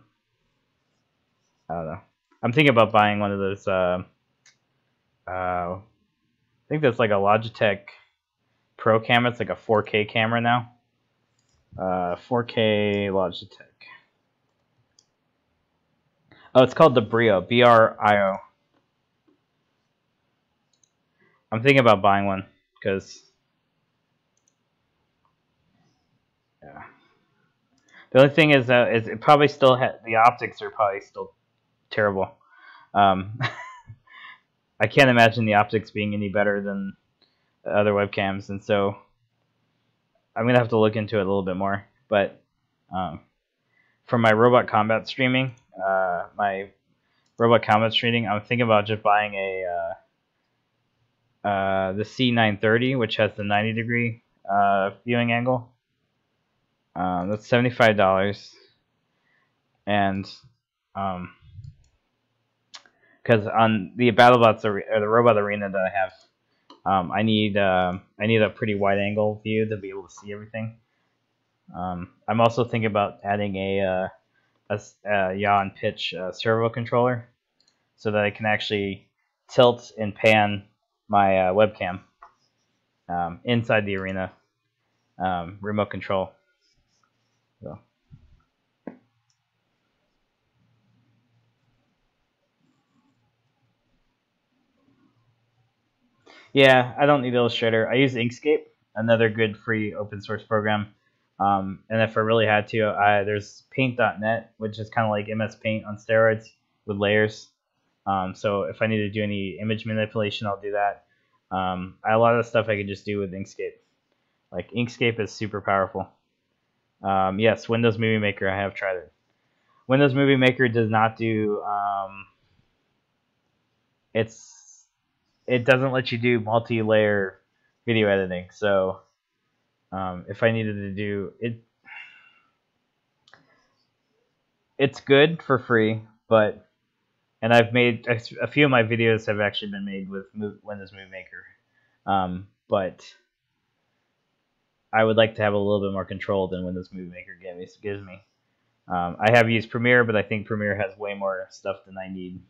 Speaker 1: don't know. I'm thinking about buying one of those. I think that's like a Logitech Pro camera. It's like a 4K camera now. 4K Logitech. Oh, it's called the Brio. BRIO. I'm thinking about buying one because, yeah. The only thing is that it probably still the optics are probably still terrible. I can't imagine the optics being any better than other webcams, and so I'm gonna have to look into it a little bit more. But for my robot combat streaming, I'm thinking about just buying the C930, which has the 90-degree viewing angle. That's $75, and because on the BattleBots or the Robot Arena that I have, I need a pretty wide angle view to be able to see everything. I'm also thinking about adding a yaw and pitch servo controller so that I can actually tilt and pan my webcam inside the arena remote control. So. Yeah, I don't need Illustrator. I use Inkscape, another good free open source program. And if I really had to, there's Paint.net, which is kind of like MS Paint on steroids with layers. So if I need to do any image manipulation, I'll do that. A lot of the stuff I could just do with Inkscape. Like, Inkscape is super powerful. Yes, Windows Movie Maker, I have tried it. Windows Movie Maker does not do... it doesn't let you do multi-layer video editing. So if I needed to do it, it's good for free, and I've made a few of my videos have actually been made with Windows Movie Maker, but I would like to have a little bit more control than Windows Movie Maker gives me. I have used Premiere, but I think Premiere has way more stuff than I need.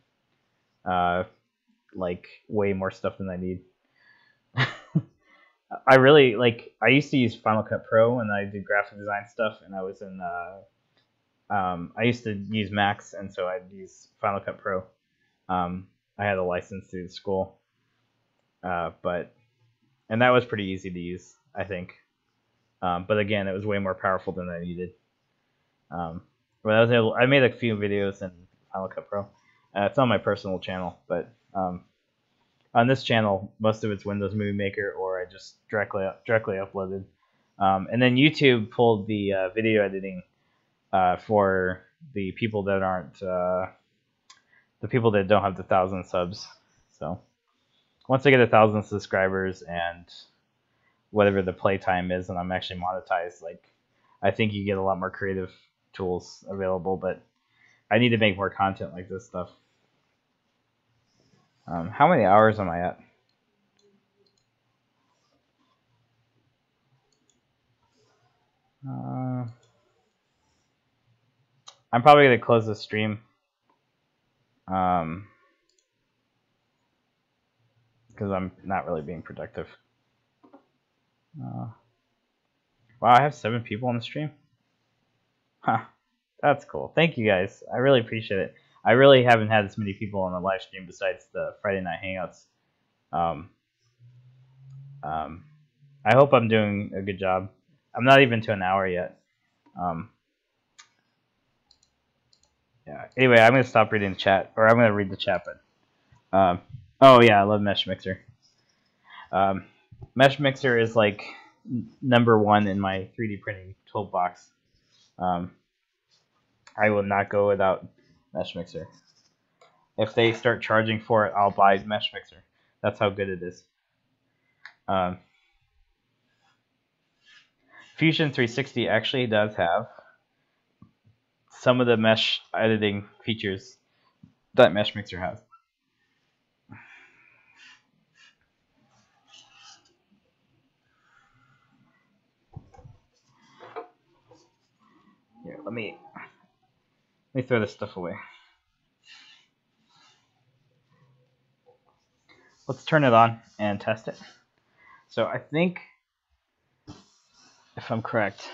Speaker 1: Like, way more stuff than I need. I used to use Final Cut Pro when I did graphic design stuff, and I was in, I used to use Macs, and so I'd use Final Cut Pro. I had a license through the school, and that was pretty easy to use, I think. But again, it was way more powerful than I needed. I made a few videos in Final Cut Pro. It's on my personal channel, but on this channel, most of it's Windows Movie Maker, or I just directly uploaded. And then YouTube pulled the video editing for the people that aren't the people that don't have the 1,000 subs. So once I get 1,000 subscribers and whatever the playtime is, and I'm actually monetized, like, I think you get a lot more creative tools available. But I need to make more content like this stuff. How many hours am I at? I'm probably gonna close the stream. Because I'm not really being productive. Wow, I have 7 people on the stream. Huh, that's cool. Thank you guys. I really appreciate it. I really haven't had this many people on the live stream besides the Friday night hangouts. I hope I'm doing a good job. I'm not even to an hour yet. Yeah. Anyway, I'm gonna stop reading the chat, or I'm gonna read the chat. But oh yeah, I love Mesh Mixer. Mesh Mixer is like #1 in my 3D printing toolbox. I will not go without Mesh Mixer. If they start charging for it, I'll buy Mesh Mixer. That's how good it is. Fusion 360 actually does have some of the mesh editing features that Mesh Mixer has. Here, let me throw this stuff away. Let's turn it on and test it. So I think, if I'm correct,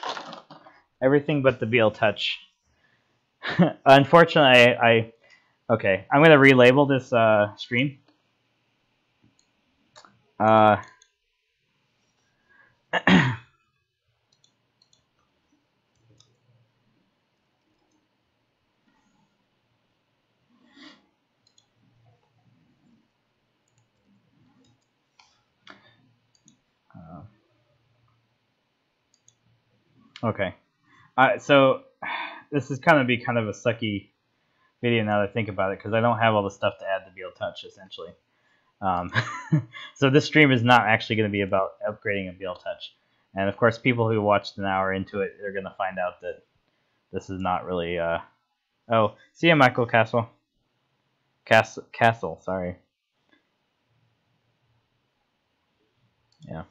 Speaker 1: everything but the BLTouch. Unfortunately, okay, I'm gonna relabel this stream. Okay, so this is kind of a sucky video now that I think about it, because I don't have all the stuff to add to BLTouch essentially. So this stream is not actually going to be about upgrading a BLTouch, and of course, people who watched an hour into it, they're going to find out that this is not really. Oh, see you, Michael Castle. Castle, sorry. Yeah.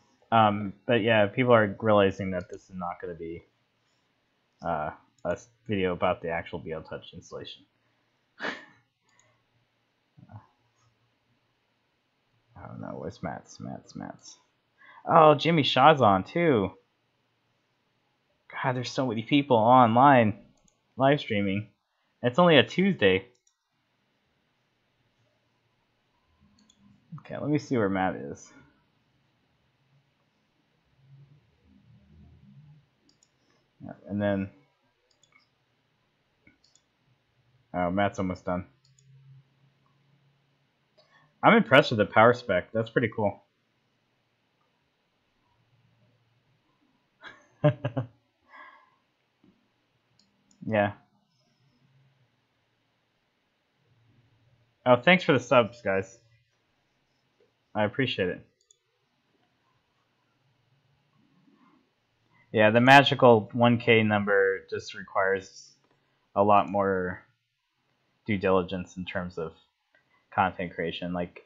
Speaker 1: But yeah, people are realizing that this is not going to be a video about the actual BLTouch installation. I don't know. Where's Matt's? Oh, Jimmy Shaw's on too. God, there's so many people online live streaming. It's only a Tuesday. Okay, let me see where Matt is. Yeah, and then, oh, Matt's almost done. I'm impressed with the power spec. That's pretty cool. Yeah. Oh, thanks for the subs, guys. I appreciate it. Yeah, the magical 1K number just requires a lot more due diligence in terms of content creation. Like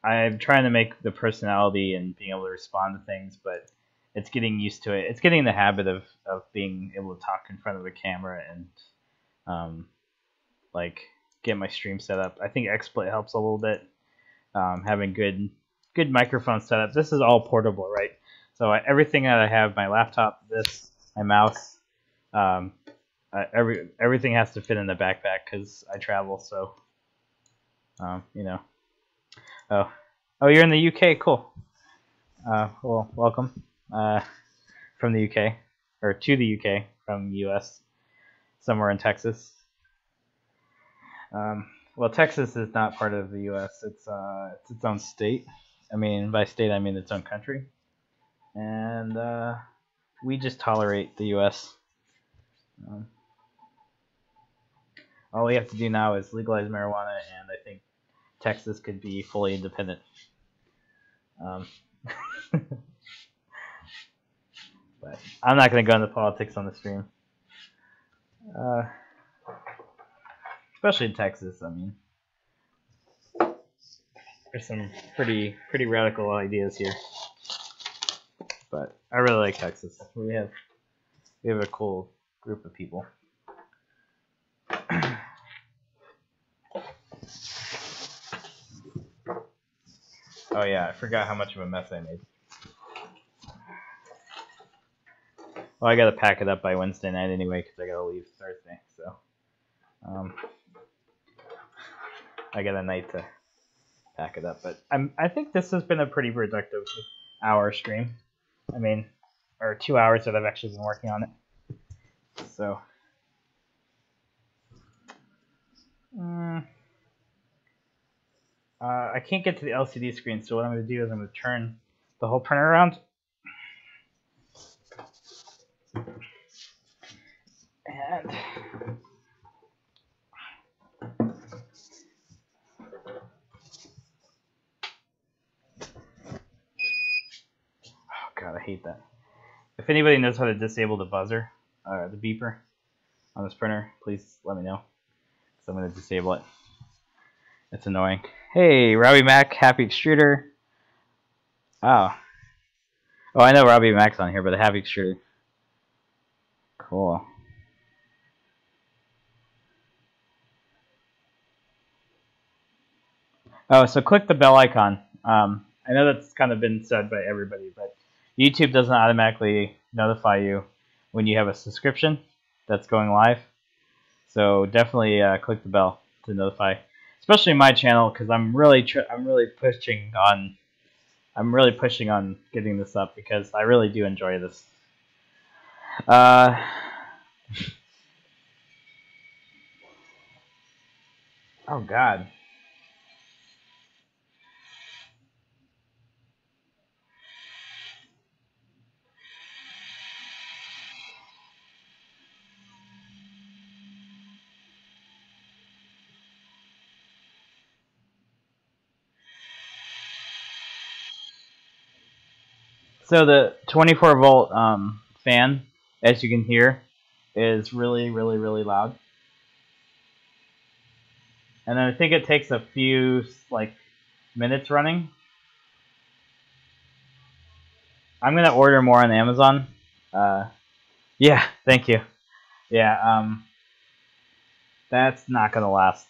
Speaker 1: I'm trying to make the personality and being able to respond to things, but it's getting used to it. It's getting in the habit of being able to talk in front of a camera and like get my stream set up. I think XSplit helps a little bit. Having good microphone setup. This is all portable, right? So everything that I have, my laptop, this, my mouse, everything has to fit in the backpack because I travel. So, you know. Oh, you're in the UK. Cool. Well, welcome from the UK, or to the UK from the US, somewhere in Texas. Well, Texas is not part of the US. It's its own state. I mean, by state I mean its own country, and we just tolerate the US. All we have to do now is legalize marijuana, and I think Texas could be fully independent. But I'm not going to go into politics on the stream. Especially in Texas, I mean. There's some pretty radical ideas here. But I really like Texas. We have a cool group of people. Oh yeah, I forgot how much of a mess I made. Well, I gotta pack it up by Wednesday night anyway, because I gotta leave Thursday, so I got a night to pack it up. But I think this has been a pretty productive hour stream. I mean, or 2 hours that I've actually been working on it. So I can't get to the LCD screen, so what I'm going to do is I'm going to turn the whole printer around. And oh god, I hate that. If anybody knows how to disable the buzzer, the beeper on this printer, please let me know. So I'm going to disable it. It's annoying. Hey, Robbie Mac, Happy Extruder. Oh, I know Robbie Mac's on here, but a Happy Extruder. Cool. Oh, so click the bell icon. I know that's kind of been said by everybody, but YouTube doesn't automatically notify you when you have a subscription that's going live. So definitely click the bell to notify, especially my channel, because I'm really pushing on getting this up because I really do enjoy this. Oh God. So the 24 volt fan, as you can hear, is really loud. And then I think it takes a few minutes running. I'm gonna order more on Amazon. Yeah, thank you. Yeah, that's not gonna last.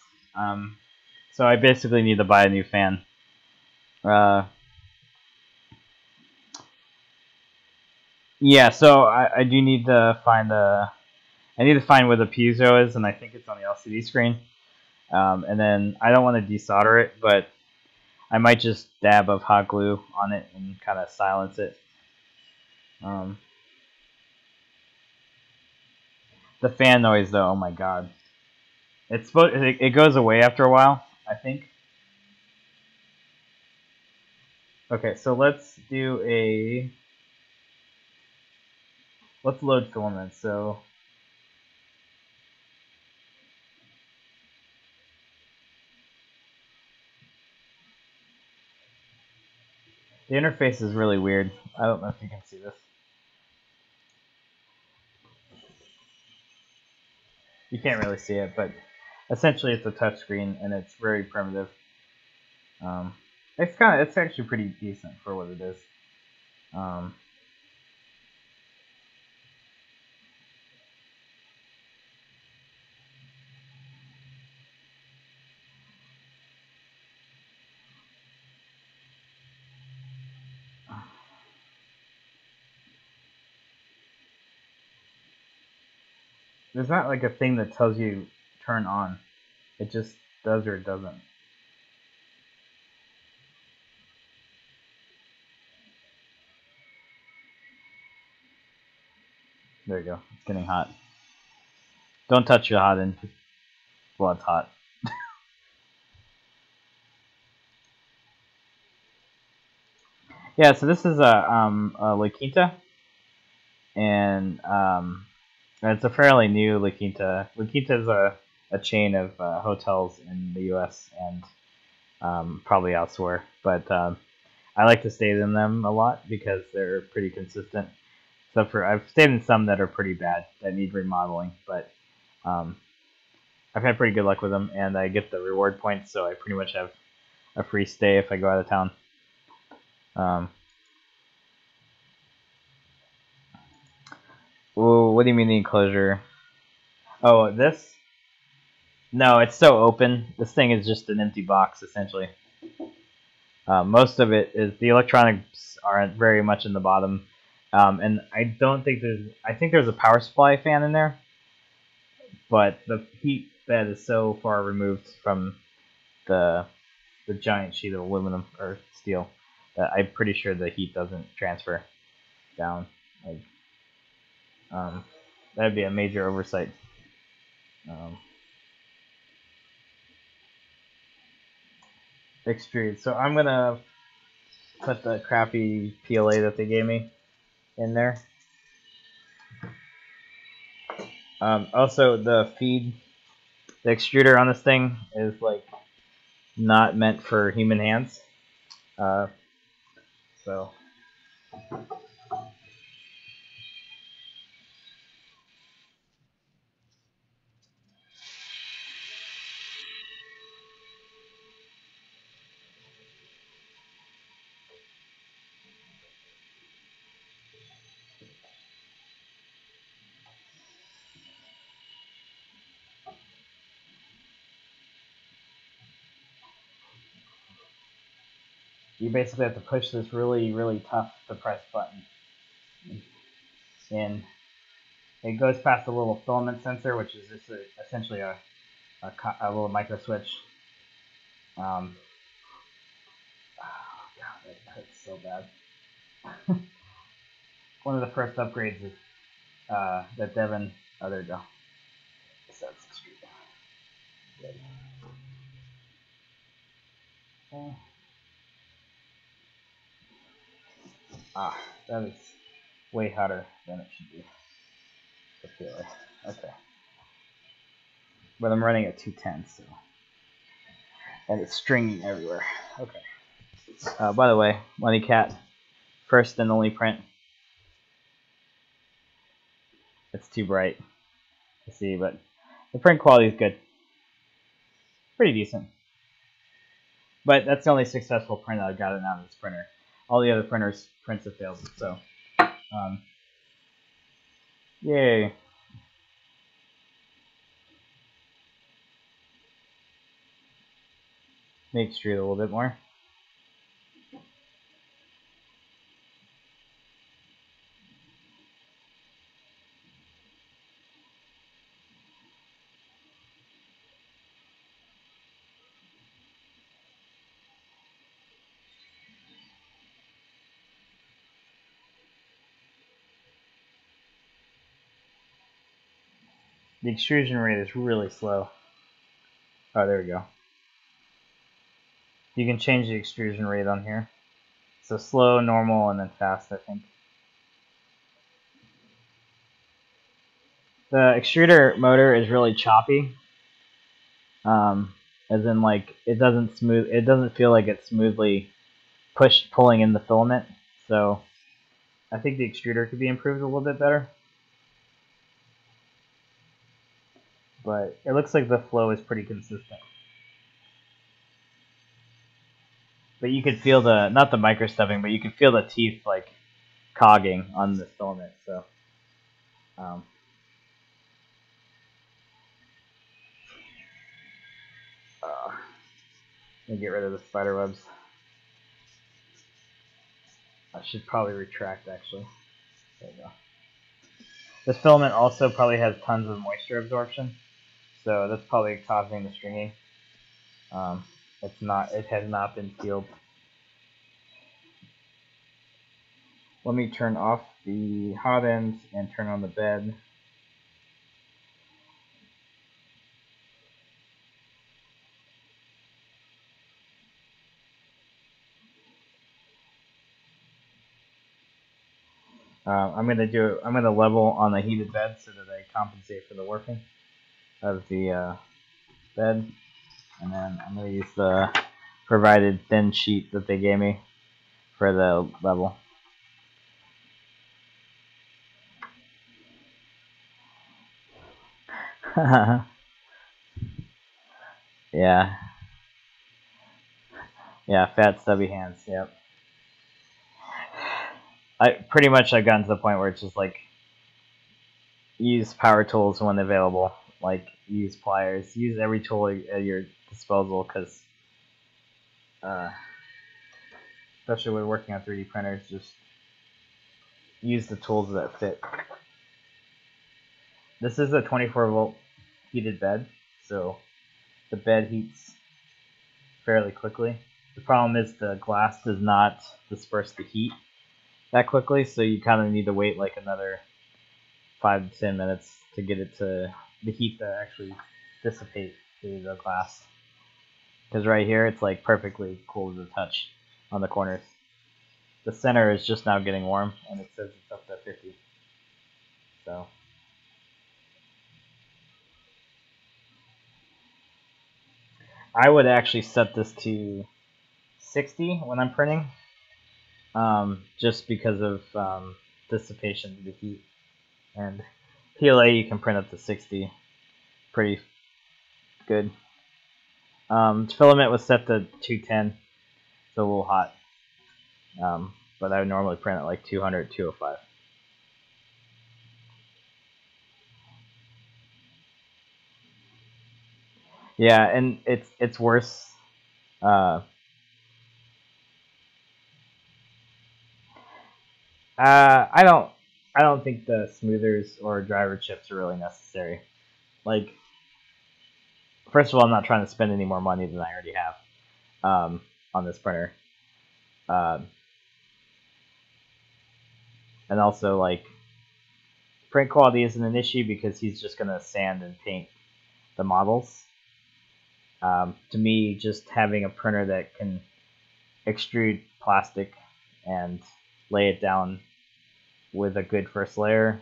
Speaker 1: So I basically need to buy a new fan. Yeah, so I do need to find where the piezo is, and I think it's on the LCD screen. And then I don't want to desolder it, but I might just dab of hot glue on it and kind of silence it. The fan noise, though, oh my god, it goes away after a while, I think. Okay, so let's load filaments. So the interface is really weird. I don't know if you can see this. You can't really see it, but essentially it's a touch screen and it's very primitive. It's actually pretty decent for what it is. There's not like a thing that tells you turn on. It just does or it doesn't. There you go. It's getting hot. Don't touch your hot end. Well, it's hot. Yeah, so this is a La Quinta, and it's a fairly new La Quinta. La Quinta is a chain of hotels in the U.S. and probably elsewhere, but I like to stay in them a lot because they're pretty consistent. Except for I've stayed in some that are pretty bad that need remodeling, but I've had pretty good luck with them, and I get the reward points, so I pretty much have a free stay if I go out of town. Ooh, what do you mean the enclosure? Oh, this? No, it's so open. This thing is just an empty box, essentially. Most of it is, the electronics aren't very much in the bottom. And I don't think I think there's a power supply fan in there, but the heat bed is so far removed from the giant sheet of aluminum or steel that I'm pretty sure the heat doesn't transfer down. Like, that'd be a major oversight. Extrude. So I'm gonna put the crappy PLA that they gave me in there. Also, the extruder on this thing is like not meant for human hands. So you basically have to push this really, really tough to press button. And it goes past a little filament sensor, which is just essentially a little micro switch. Oh god, that hurts so bad. One of the first upgrades is that Devin. Oh, there we go. So that's the street. Good. Okay. That is way hotter than it should be. Okay. But I'm running at 210, so. And it's stringing everywhere. Okay. By the way, Money Cat, first and only print. It's too bright to see, but the print quality is good. Pretty decent. But that's the only successful print I've gotten out of this printer. All the other prints have failed, so. Yay. Make extrude a little bit more. The extrusion rate is really slow. Oh, there we go. You can change the extrusion rate on here. So slow, normal, and then fast, I think. The extruder motor is really choppy. As in, like, it doesn't feel like it's smoothly pulling in the filament. So I think the extruder could be improved a little bit better. But it looks like the flow is pretty consistent. But you could feel not the micro stubbing, but you could feel the teeth like cogging on the filament. So, let me get rid of the spider webs. I should probably retract, actually. There we go. This filament also probably has tons of moisture absorption, so that's probably causing the stringing. It has not been sealed. Let me turn off the hot ends and turn on the bed. I'm gonna level on the heated bed so that I compensate for the working of the bed, and then I'm gonna use the provided thin sheet that they gave me for the level. Yeah. Yeah, fat stubby hands, yep. I've gotten to the point where it's just like use power tools when available like use pliers, use every tool at your disposal, because especially when working on 3D printers, just use the tools that fit. This is a 24-volt heated bed, so the bed heats fairly quickly. The problem is the glass does not disperse the heat that quickly, so you kind of need to wait like another 5 to 10 minutes to get it to the heat to actually dissipate through the glass. Because right here it's like perfectly cool to the touch on the corners. The center is just now getting warm, and it says it's up to 50. So I would actually set this to 60 when I'm printing, just because of dissipation of the heat. And PLA you can print up to 60, pretty good. Filament was set to 210, so a little hot. But I would normally print at like 200, 205. Yeah, and it's worse. I don't think the smoothers or driver chips are really necessary. Like, first of all, I'm not trying to spend any more money than I already have on this printer. And also, like, print quality isn't an issue because he's just going to sand and paint the models. To me, just having a printer that can extrude plastic and lay it down with a good first layer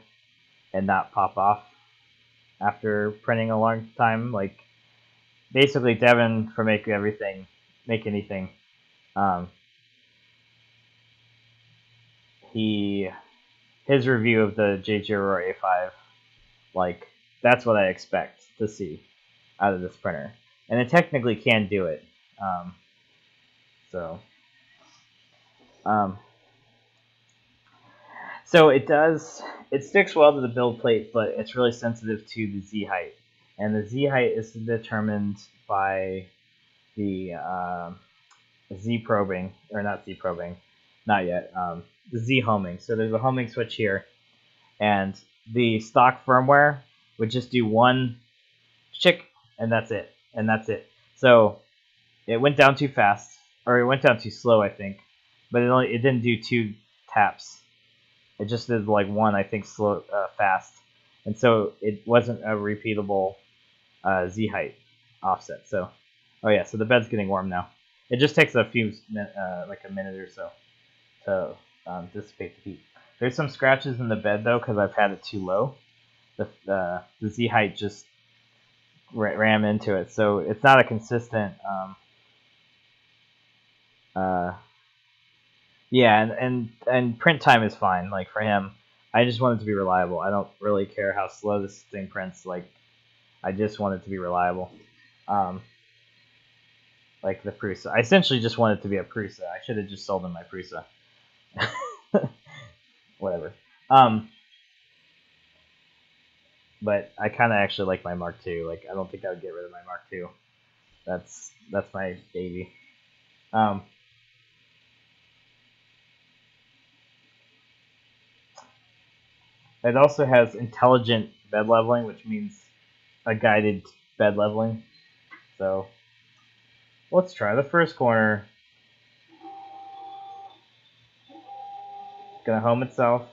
Speaker 1: and not pop off after printing a long time, like basically Devin for Make Anything, his review of the JGAurora A5, like that's what I expect to see out of this printer, and it technically can do it. So it sticks well to the build plate, but it's really sensitive to the Z height, and the Z height is determined by the Z probing, or not Z probing, not yet, the Z homing. So there's a homing switch here, and the stock firmware would just do one chick, and that's it, So it went down too fast, or it went down too slow, I think, but it didn't do 2 taps. It just did like 1, I think, slow, fast, and so it wasn't a repeatable Z height offset. So, oh yeah, so the bed's getting warm now. It just takes a few, like a minute or so, to dissipate the heat. There's some scratches in the bed though because I've had it too low. The Z height just ram into it, so it's not a consistent. Yeah, and print time is fine. Like for him, I just want it to be reliable. I don't really care how slow this thing prints. Like, I just want it to be reliable. Like the Prusa. I essentially just want it to be a Prusa. I should have just sold him my Prusa. Whatever. But I kind of actually like my Mark II. Like, I don't think I would get rid of my Mark II. That's my baby. It also has intelligent bed leveling, which means a guided bed leveling. So let's try the first corner. It's gonna home itself.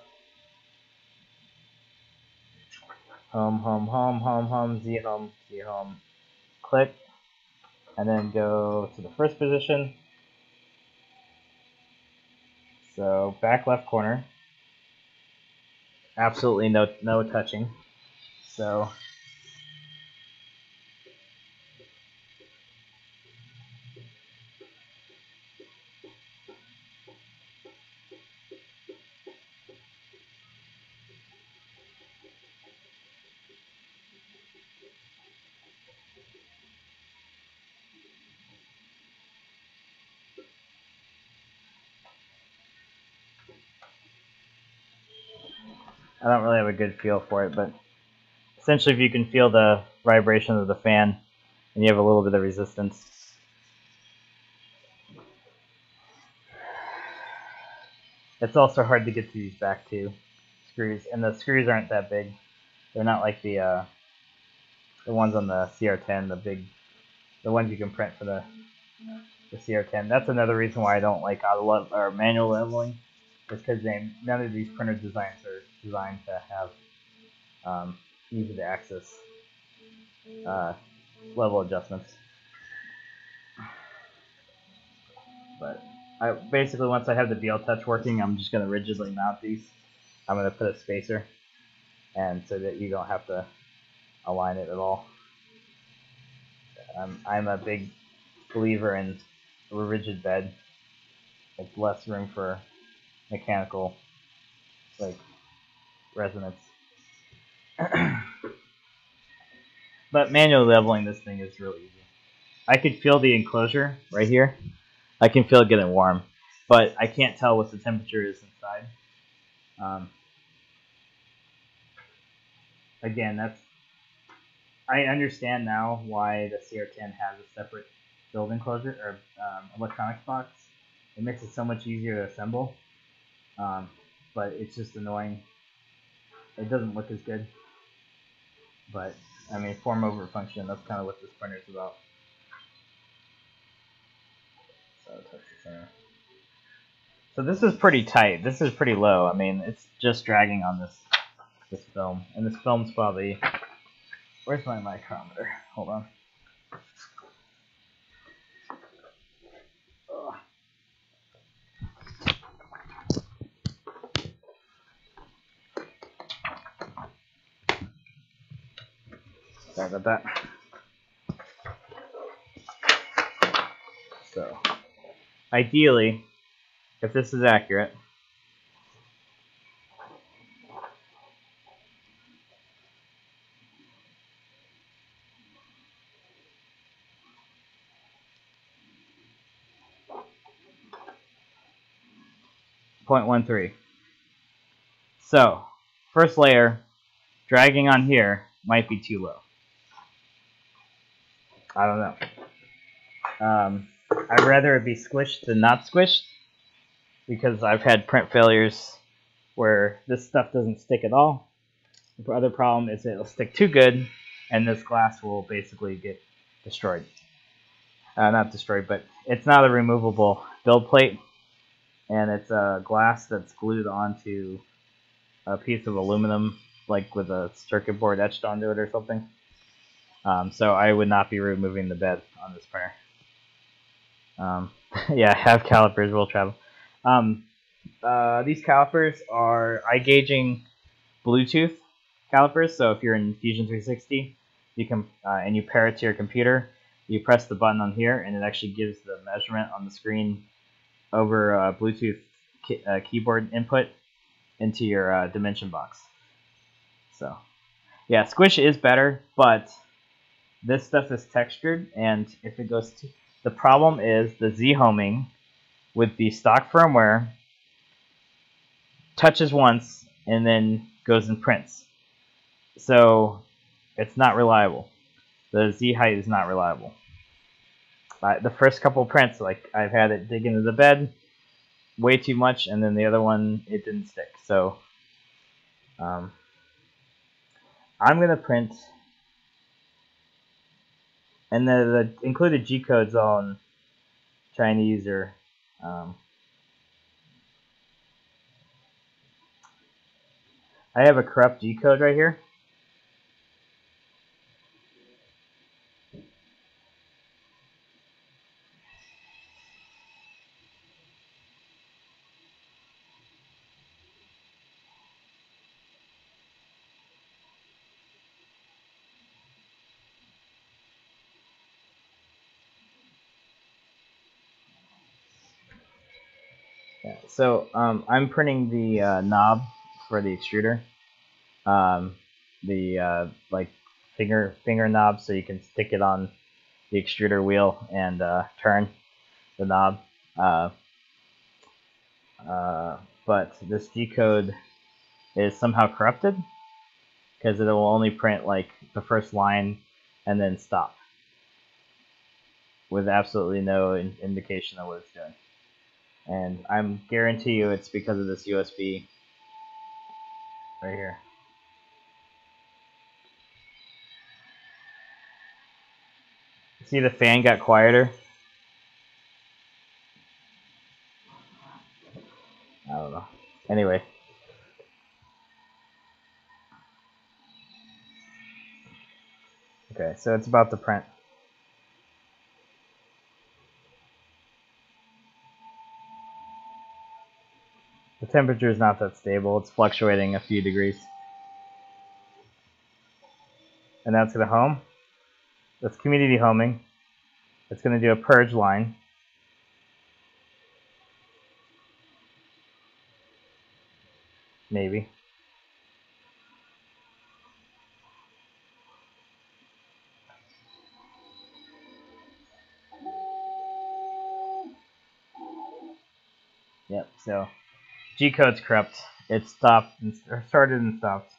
Speaker 1: Home, home, home, home, home, Z home, Z home. Click, and then go to the first position. So back left corner. Absolutely no touching. So I don't really have a good feel for it, but essentially if you can feel the vibration of the fan and you have a little bit of resistance. It's also hard to get to these back two screws, and the screws aren't that big. They're not like the ones on the CR10, the ones you can print for the CR10. That's another reason why I don't like auto or manual leveling, is because none of these printer designs are designed to have easy to access level adjustments. But basically, once I have the BLTouch working, I'm just going to rigidly mount these. I'm going to put a spacer, and so that you don't have to align it at all. I'm a big believer in a rigid bed. It's less room for mechanical, like, resonance. But manually leveling this thing is really easy. I could feel the enclosure right here. I can feel it getting warm, but I can't tell what the temperature is inside. Again, I understand now why the CR10 has a separate build enclosure or electronics box. It makes it so much easier to assemble, but it's just annoying. It doesn't look as good, but I mean, form over function, that's kind of what this printer is about. So touch the center. So this is pretty tight. This is pretty low. I mean, it's just dragging on this film, and this film's probably. Where's my micrometer? Hold on. Ugh. Sorry about that. So, ideally, if this is accurate, .13. So, first layer, dragging on here might be too low. I don't know. I'd rather it be squished than not squished, because I've had print failures where this stuff doesn't stick at all. The other problem is it'll stick too good, and this glass will basically get destroyed. Not destroyed, but it's not a removable build plate, and it's a glass that's glued onto a piece of aluminum, like with a circuit board etched onto it or something. So I would not be removing the bed on this printer. Yeah, have calipers will travel. These calipers are eye gauging Bluetooth calipers. So if you're in Fusion 360, you can and you pair it to your computer, you press the button on here, and it actually gives the measurement on the screen over Bluetooth keyboard input into your dimension box. So yeah, squish is better, but this stuff is textured, and if it goes to the problem is the Z-homing with the stock firmware touches once and then goes and prints. So it's not reliable. The Z height is not reliable. The first couple prints, like I've had it dig into the bed way too much, and then the other one it didn't stick. So I'm gonna print, and the included G codes all in Chinese or I have a corrupt G code right here. Yeah, so I'm printing the knob for the extruder, the like finger knob, so you can stick it on the extruder wheel and turn the knob. But this G code is somehow corrupted, because it will only print like the first line and then stop with absolutely no indication of what it's doing. And I'm guarantee you it's because of this USB right here. See, the fan got quieter. I don't know. Anyway. Okay, so it's about to print. The temperature is not that stable. It's fluctuating a few degrees. And that's going to home. That's community homing. It's going to do a purge line. Maybe. Yep, so G-code's corrupt. It stopped, or started and stopped.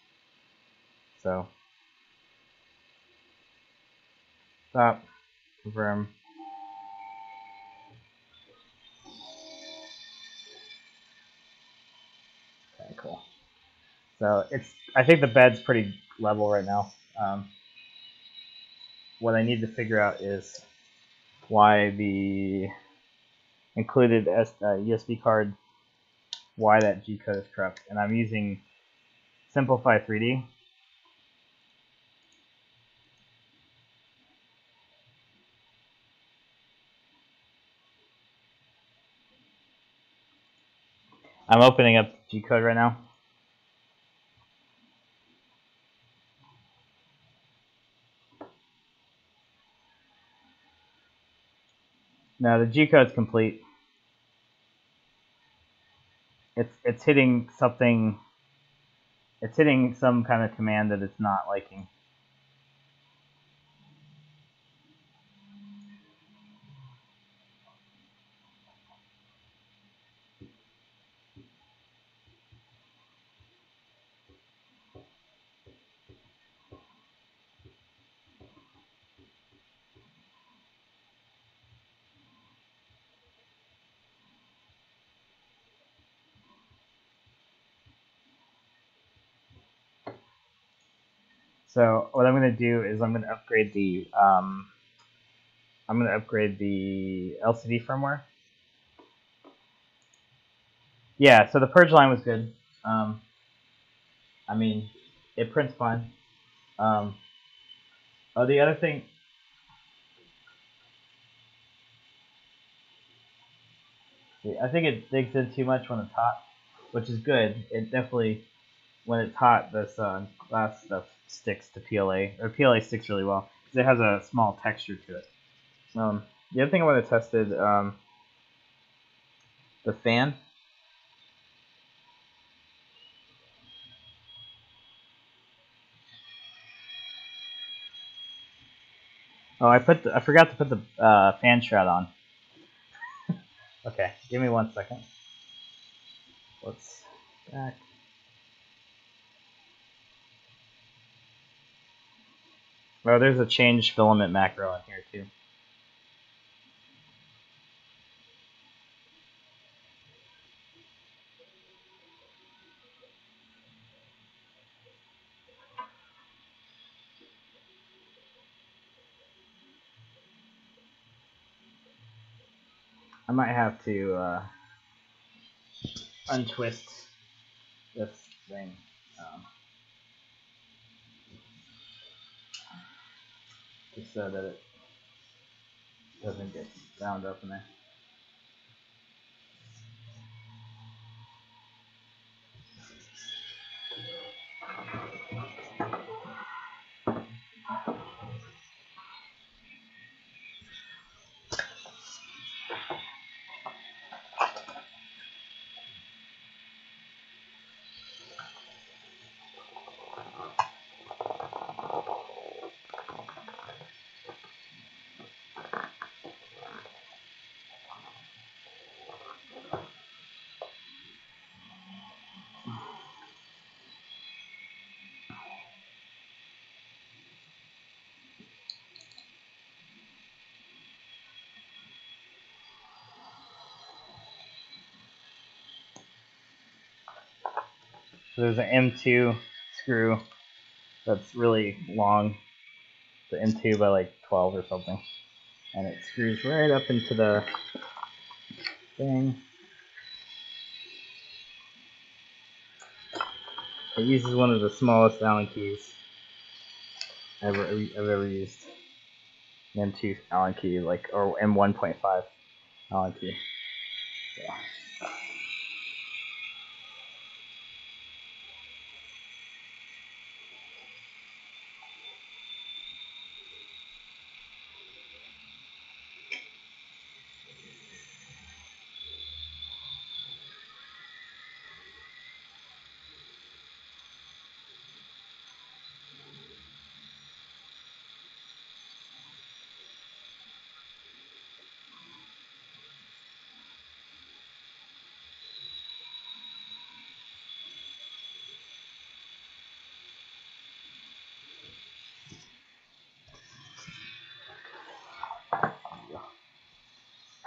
Speaker 1: So, stop, confirm. Okay, cool. So I think the bed's pretty level right now. What I need to figure out is why the included USB card, why that G-code is corrupt. And I'm using Simplify 3D. I'm opening up G-code right now. Now the G-code's complete. It's hitting something. It's hitting some kind of command that it's not liking. So what I'm going to do is I'm going to upgrade the LCD firmware. Yeah, so the purge line was good. I mean, it prints fine. Oh, the other thing. I think it digs in too much when it's hot, which is good. It definitely, when it's hot, this glass stuff sticks to PLA, or PLA sticks really well because it has a small texture to it. The other thing I want to test is the fan. Oh, I forgot to put the fan shroud on. Okay, give me 1 second. Let's back. Oh, there's a change filament macro in here too. I might have to untwist this thing. Just so that it doesn't get bound up in there. So there's an M2 screw that's really long, the M2 by like 12 or something, and it screws right up into the thing. It uses one of the smallest Allen keys I've ever used. An M2 Allen key, like, or M1.5 Allen key. So.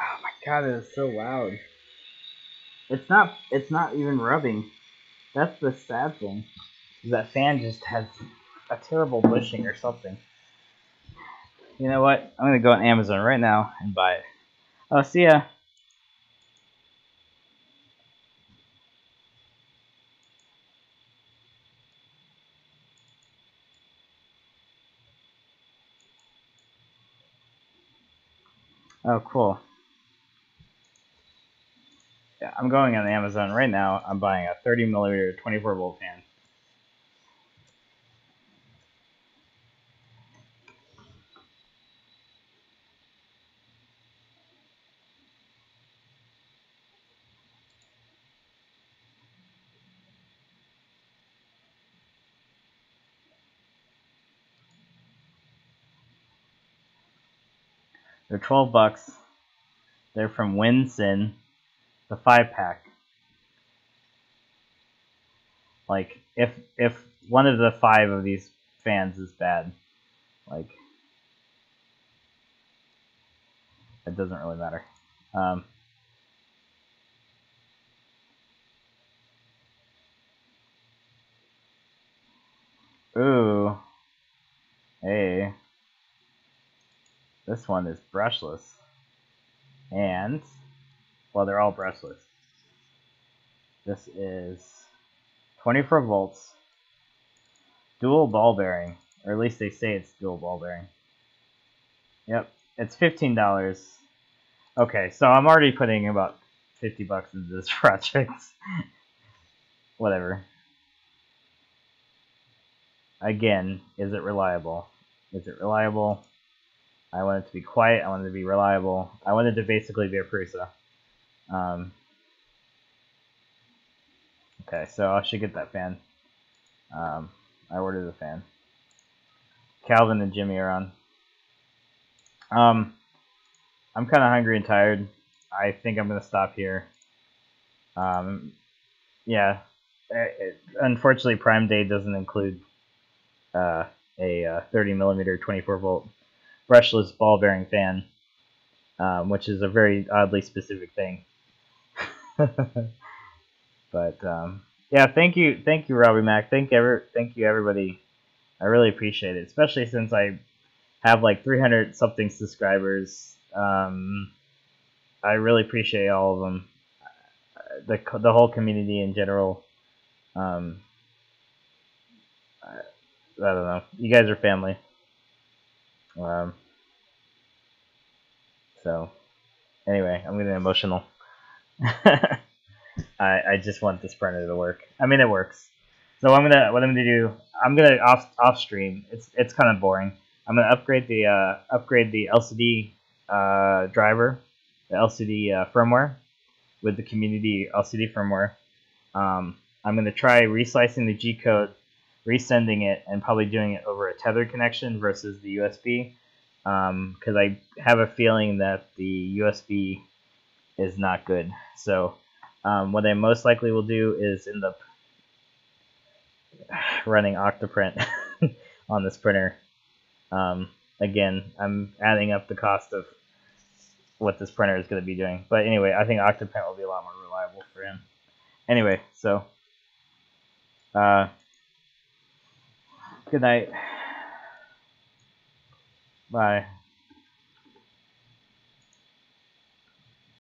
Speaker 1: Oh my god, it is so loud. It's not even rubbing. That's the sad thing. That fan just has a terrible bushing or something. You know what? I'm gonna go on Amazon right now and buy it. Oh, see ya. Oh, cool. Yeah, I'm going on Amazon right now. I'm buying a 30mm 24-volt fan. They're 12 bucks. They're from Winsin, the 5-pack. Like, if one of the 5 of these fans is bad, like, it doesn't really matter. Ooh. Hey. This one is brushless. And, well, they're all brushless. This is 24 volts, dual ball bearing, or at least they say it's dual ball bearing. Yep, it's $15. Okay, so I'm already putting about 50 bucks into this project. Whatever. Again, is it reliable? Is it reliable? I want it to be quiet. I want it to be reliable. I want it to basically be a Prusa. Okay, so I should get that fan. I ordered the fan. Calvin and Jimmy are on. I'm kind of hungry and tired. I think I'm gonna stop here. Yeah. Unfortunately, Prime Day doesn't include a 30mm 24-volt brushless ball bearing fan, which is a very oddly specific thing. But yeah, thank you, Robbie Mac. Thank you, everybody. I really appreciate it, especially since I have like 300 something subscribers. I really appreciate all of them. The whole community in general. I don't know. You guys are family. So anyway, I'm getting emotional. I just want this printer to work. I mean, it works. So what I'm gonna do, I'm gonna off stream. It's kind of boring. I'm gonna upgrade the LCD driver, the LCD firmware with the community LCD firmware. I'm gonna try reslicing the G code, resending it, and probably doing it over a tethered connection versus the USB. Because I have a feeling that the USB is not good. So what I most likely will do is end up running Octoprint on this printer. Again, I'm adding up the cost of what this printer is going to be doing. But anyway, I think Octoprint will be a lot more reliable for him. Anyway, so Uh, good night. Bye.